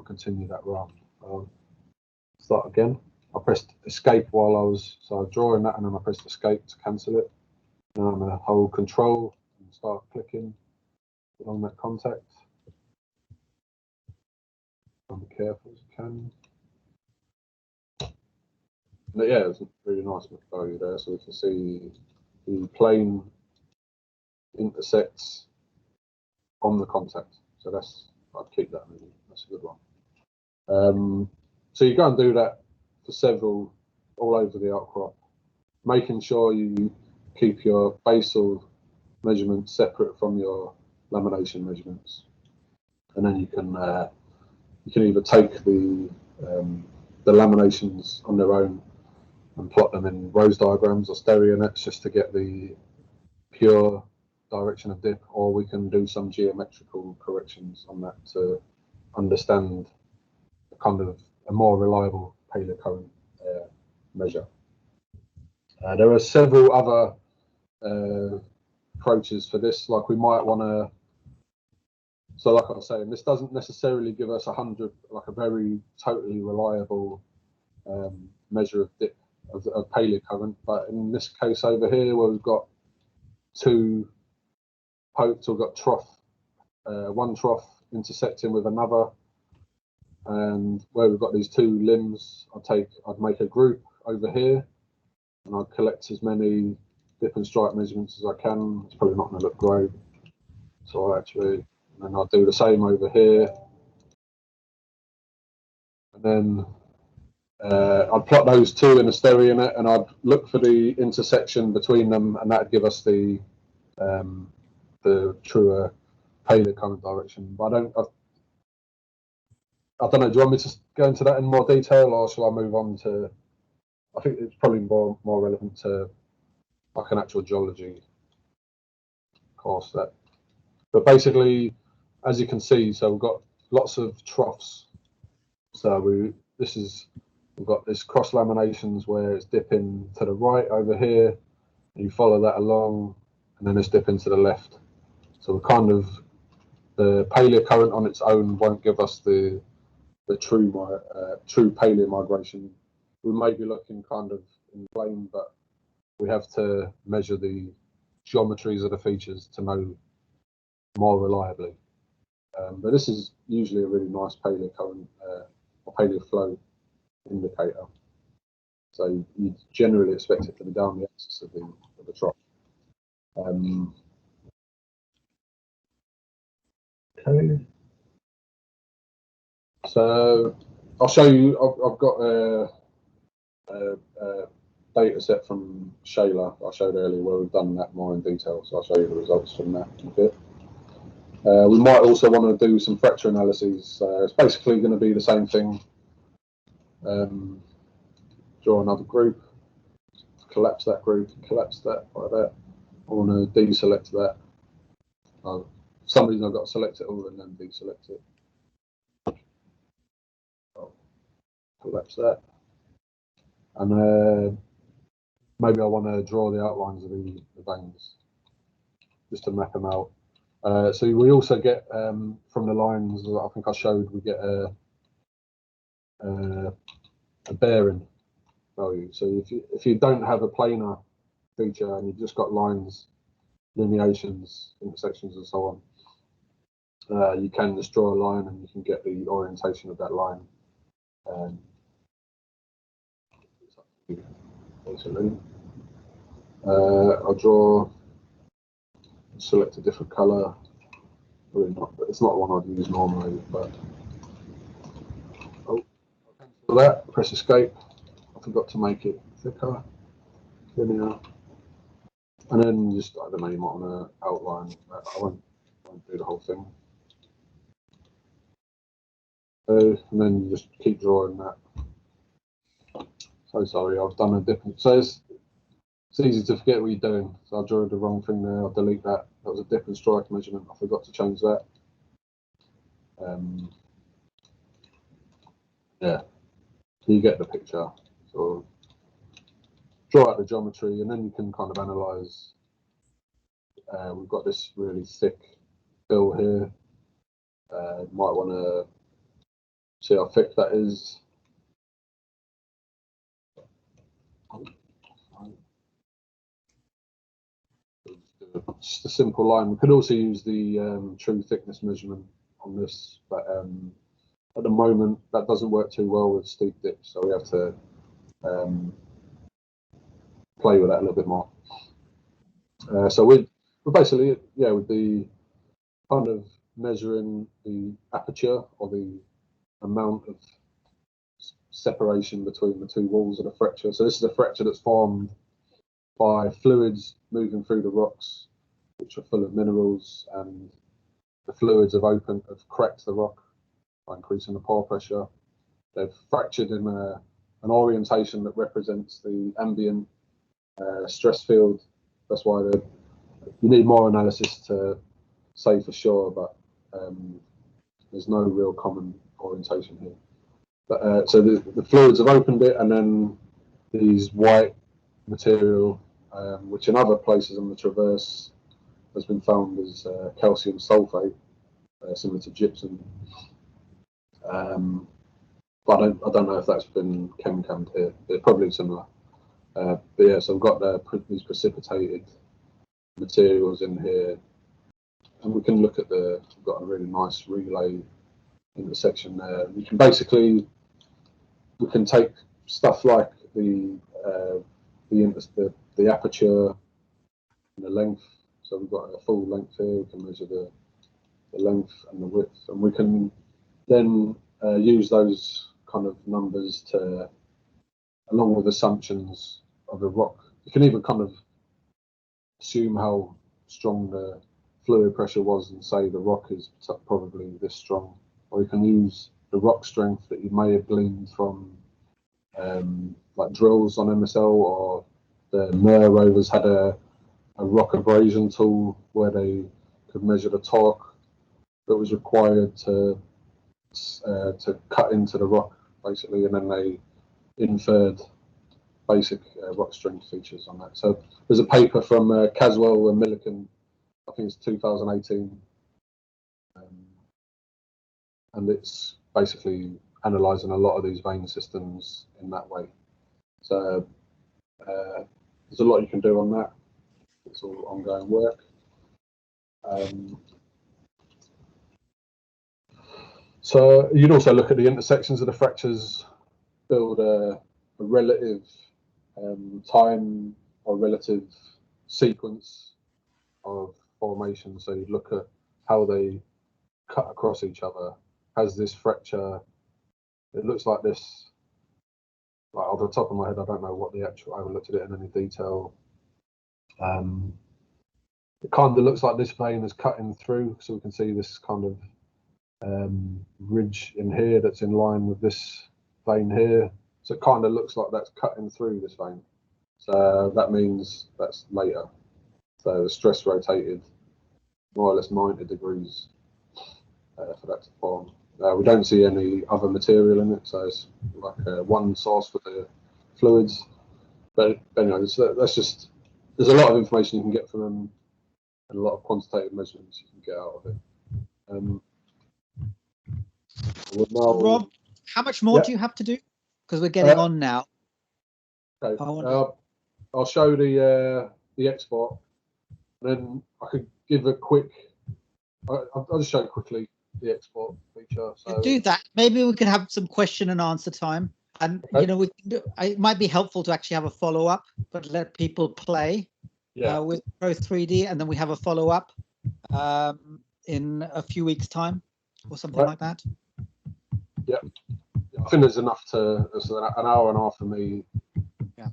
continue that round. Start again. I pressed escape while I was drawing that, and then I pressed escape to cancel it. Now I'm going to hold control and start clicking along that contact. Be careful as you can. But yeah, it's a really nice value there, so we can see the plane intersects on the contact. So I'd keep that moving. That's a good one. So you go and do that for several all over the outcrop, making sure you keep your basal measurements separate from your lamination measurements, and then you can either take the laminations on their own and plot them in rose diagrams or Stereonets just to get the pure direction of dip, or we can do some geometrical corrections on that to understand kind of a more reliable paleocurrent measure. There are several other approaches for this. Like we might want to, so like I was saying, this doesn't necessarily give us a very totally reliable measure of dip of paleocurrent, but in this case over here where we've got 2 pokes, we've got one trough intersecting with another, and where we've got these 2 limbs, I'd make a group over here, and I'd collect as many dip and strike measurements as I can. It's probably not going to look great, so and then I'll do the same over here, and then I'd plot those 2 in a Stereonet, and I'd look for the intersection between them, and that'd give us the truer paleocurrent direction. But I don't know. Do you want me to go into that in more detail, or shall I move on to? I think it's probably more relevant to like an actual geology course. But basically, as you can see, so we've got lots of troughs. So we've got this cross laminations where it's dipping to the right over here, and you follow that along, and then it's dipping to the left. So we're kind of, the paleocurrent on its own won't give us the true paleo migration. We may be looking kind of in plane, but we have to measure the geometries of the features to know more reliably. But this is usually a really nice paleocurrent Palaeoflow indicator. So you generally expect it to be down the axis of the trough. Okay. So I'll show you. I've got a data set from Shayla I showed earlier where we've done that more in detail. So I'll show you the results from that in a bit. We might also want to do some fracture analyses. It's basically going to be the same thing. Draw another group, collapse that group, collapse that like that. I want to deselect that. For some reason I've got to select it all and then deselect it. I'll collapse that. And maybe I want to draw the outlines of the veins just to map them out. So we also get from the lines that I think I showed, we get a bearing value. So if you don't have a planar feature and you've just got lines, lineations, intersections, and so on, you can just draw a line and you can get the orientation of that line. Basically, I'll draw. Select a different color. Really not, but it's not one I'd use normally. But for that, press escape. I forgot to make it thicker, linear, and then just I don't know. You might want to outline. I won't do the whole thing. And then you just keep drawing that. So sorry, I've done a different. So it's easy to forget what you're doing. So I drew the wrong thing there. I'll delete that. That was a different strike measurement. I forgot to change that. Yeah, you get the picture. So draw out the geometry, and then you can kind of analyze. We've got this really thick fill here. Might want to see how thick that is. Just a simple line. We could also use the true thickness measurement on this, but at the moment that doesn't work too well with steep dips, so we have to play with that a little bit more. So we're basically, yeah, we'd be kind of measuring the aperture or the amount of separation between the two walls of the fracture. So this is a fracture that's formed by fluids moving through the rocks, which are full of minerals, and the fluids have cracked the rock by increasing the pore pressure. They've fractured in an orientation that represents the ambient stress field. That's why you need more analysis to say for sure, but there's no real common orientation here. But so the fluids have opened it, and then these white material, which in other places on the traverse has been found as calcium sulfate, similar to gypsum. But I don't know if that's been chem-cammed here. It's probably similar. But yeah, so I've got these precipitated materials in here, and we can look at we've got a really nice relay intersection there. We can basically, we can take stuff like the aperture and the length. So we've got a full length here. We can measure the length and the width, and we can then use those kind of numbers to, along with assumptions of the rock. You can even kind of assume how strong the fluid pressure was and say the rock is probably this strong, or you can use the rock strength that you may have gleaned from like drills on MSL, or the MER rovers had a rock abrasion tool where they could measure the torque that was required to cut into the rock, basically, and then they inferred basic rock strength features on that. So there's a paper from Caswell and Millikan, I think it's 2018, and it's basically analysing a lot of these vein systems in that way. So there's a lot you can do on that. It's all ongoing work. So you'd also look at the intersections of the fractures, build a relative time or relative sequence of formation. So you'd look at how they cut across each other. Has this fracture, it looks like this, like off the top of my head, I don't know what the actual, I haven't looked at it in any detail. It kind of looks like this vein is cutting through, so we can see this kind of ridge in here that's in line with this vein here. So it kind of looks like that's cutting through this vein. So that means that's later. So the stress rotated more or less 90 degrees for that to form. We don't see any other material in it, so it's like one source for the fluids. But anyway, that's just, there's a lot of information you can get from them, and a lot of quantitative measurements you can get out of it. Rob, how much more do you have to do? Because we're getting on now. Okay. I'll show the export, then I could give a quick. I'll just show you quickly the export feature. So do that. Maybe we can have some question and answer time, and you know, we can do, it might be helpful to actually have a follow up, but let people play with PRo3D, and then we have a follow up in a few weeks' time or something like that. Yeah, I think there's enough to. There's an hour and a half for me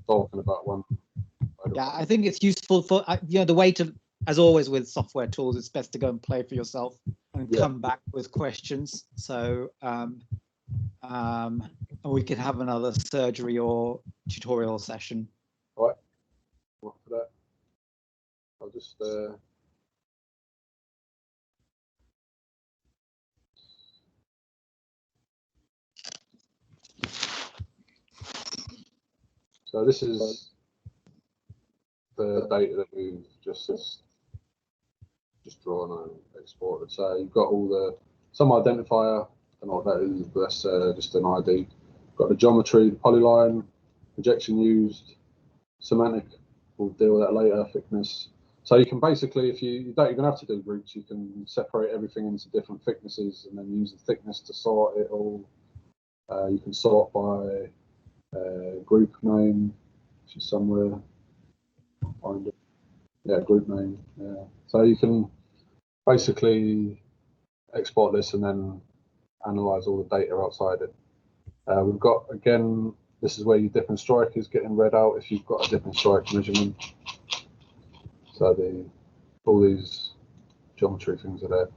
talking about one. Yeah, I think it's useful for you know, the way to, as always with software tools, it's best to go and play for yourself and come back with questions. So we could have another surgery or tutorial session. All right. Well, for that, I'll just so this is the data that we've just drawn and exported. So you've got all the some identifier, I don't know what that is, but that's just an ID. Got the geometry, the polyline, projection used, semantic, we'll deal with that later, thickness. So you can basically, if you don't even have to do groups, you can separate everything into different thicknesses and then use the thickness to sort it all. You can sort by group name, which is somewhere. Find it. Yeah, group name. Yeah. So you can basically export this and then analyze all the data outside it. We've got, again, this is where your dip and strike is getting read out if you've got a dip and strike measurement. So all these geometry things are there.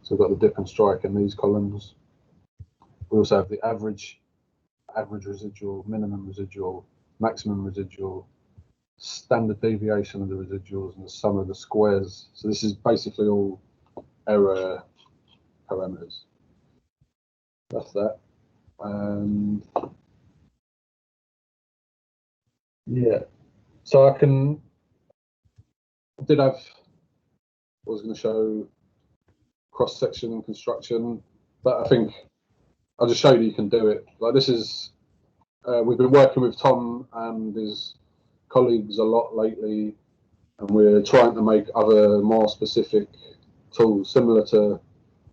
So we've got the dip and strike in these columns. We also have the average residual, minimum residual, maximum residual, standard deviation of the residuals, and the sum of the squares. So this is basically all error parameters. That's that. Yeah. So I was going to show cross section and construction, but I think I'll just show you can do it. Like this is, we've been working with Tom and his colleagues a lot lately, and we're trying to make other more specific tools similar to,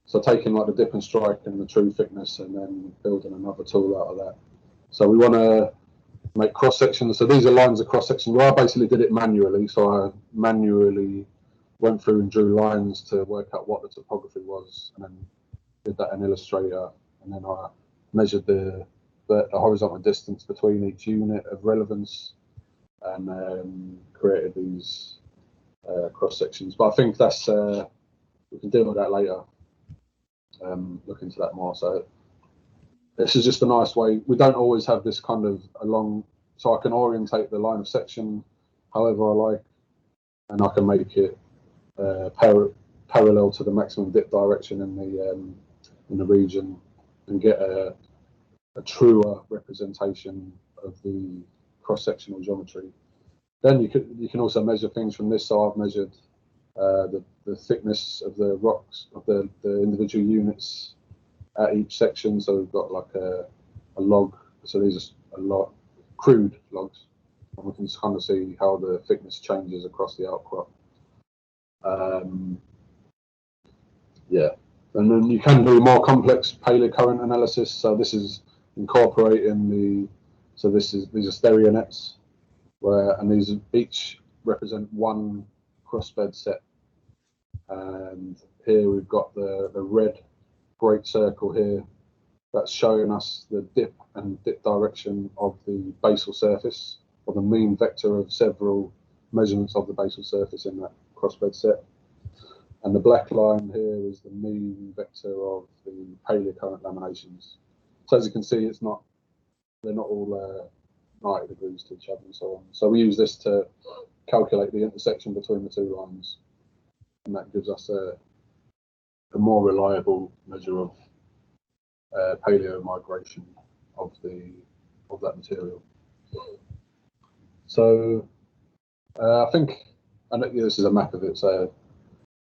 so taking like the dip and strike and the true thickness and then building another tool out of that. So we want to make cross sections. So these are lines of cross section. Well, I basically did it manually. So I manually went through and drew lines to work out what the topography was, and then did that in Illustrator. And then I measured the horizontal distance between each unit of relevance, and created these cross sections. But I think that's we can deal with that later. Look into that more. So this is just a nice way. We don't always have this kind of so I can orientate the line of section however I like, and I can make it parallel to the maximum dip direction in the region, and get a truer representation of the cross-sectional geometry. Then you can also measure things from this. So I've measured the thickness of the rocks of the individual units at each section. So we've got like a log. So these are a lot crude logs, and we can kind of see how the thickness changes across the outcrop. Yeah. And then you can do more complex paleocurrent analysis. So this is incorporating these are Stereonets, and these each represent one crossbed set. And here we've got the red great circle here that's showing us the dip and dip direction of the basal surface, or the mean vector of several measurements of the basal surface in that crossbed set. And the black line here is the mean vector of the paleocurrent laminations. So as you can see, they're not all 90 degrees to each other and so on. So we use this to calculate the intersection between the two lines, and that gives us a more reliable measure of paleo migration of that material. So I think, and this is a map of it, so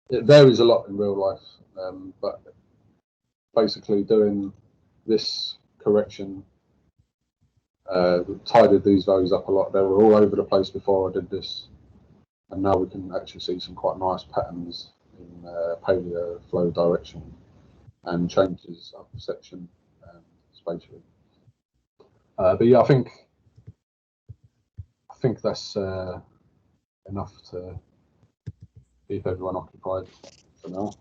it varies a lot in real life, but basically doing this correction tidied these values up a lot. They were all over the place before I did this, and now we can actually see some quite nice patterns in Palaeoflow direction and changes up section spatially. But yeah, I think that's enough to keep everyone occupied for now.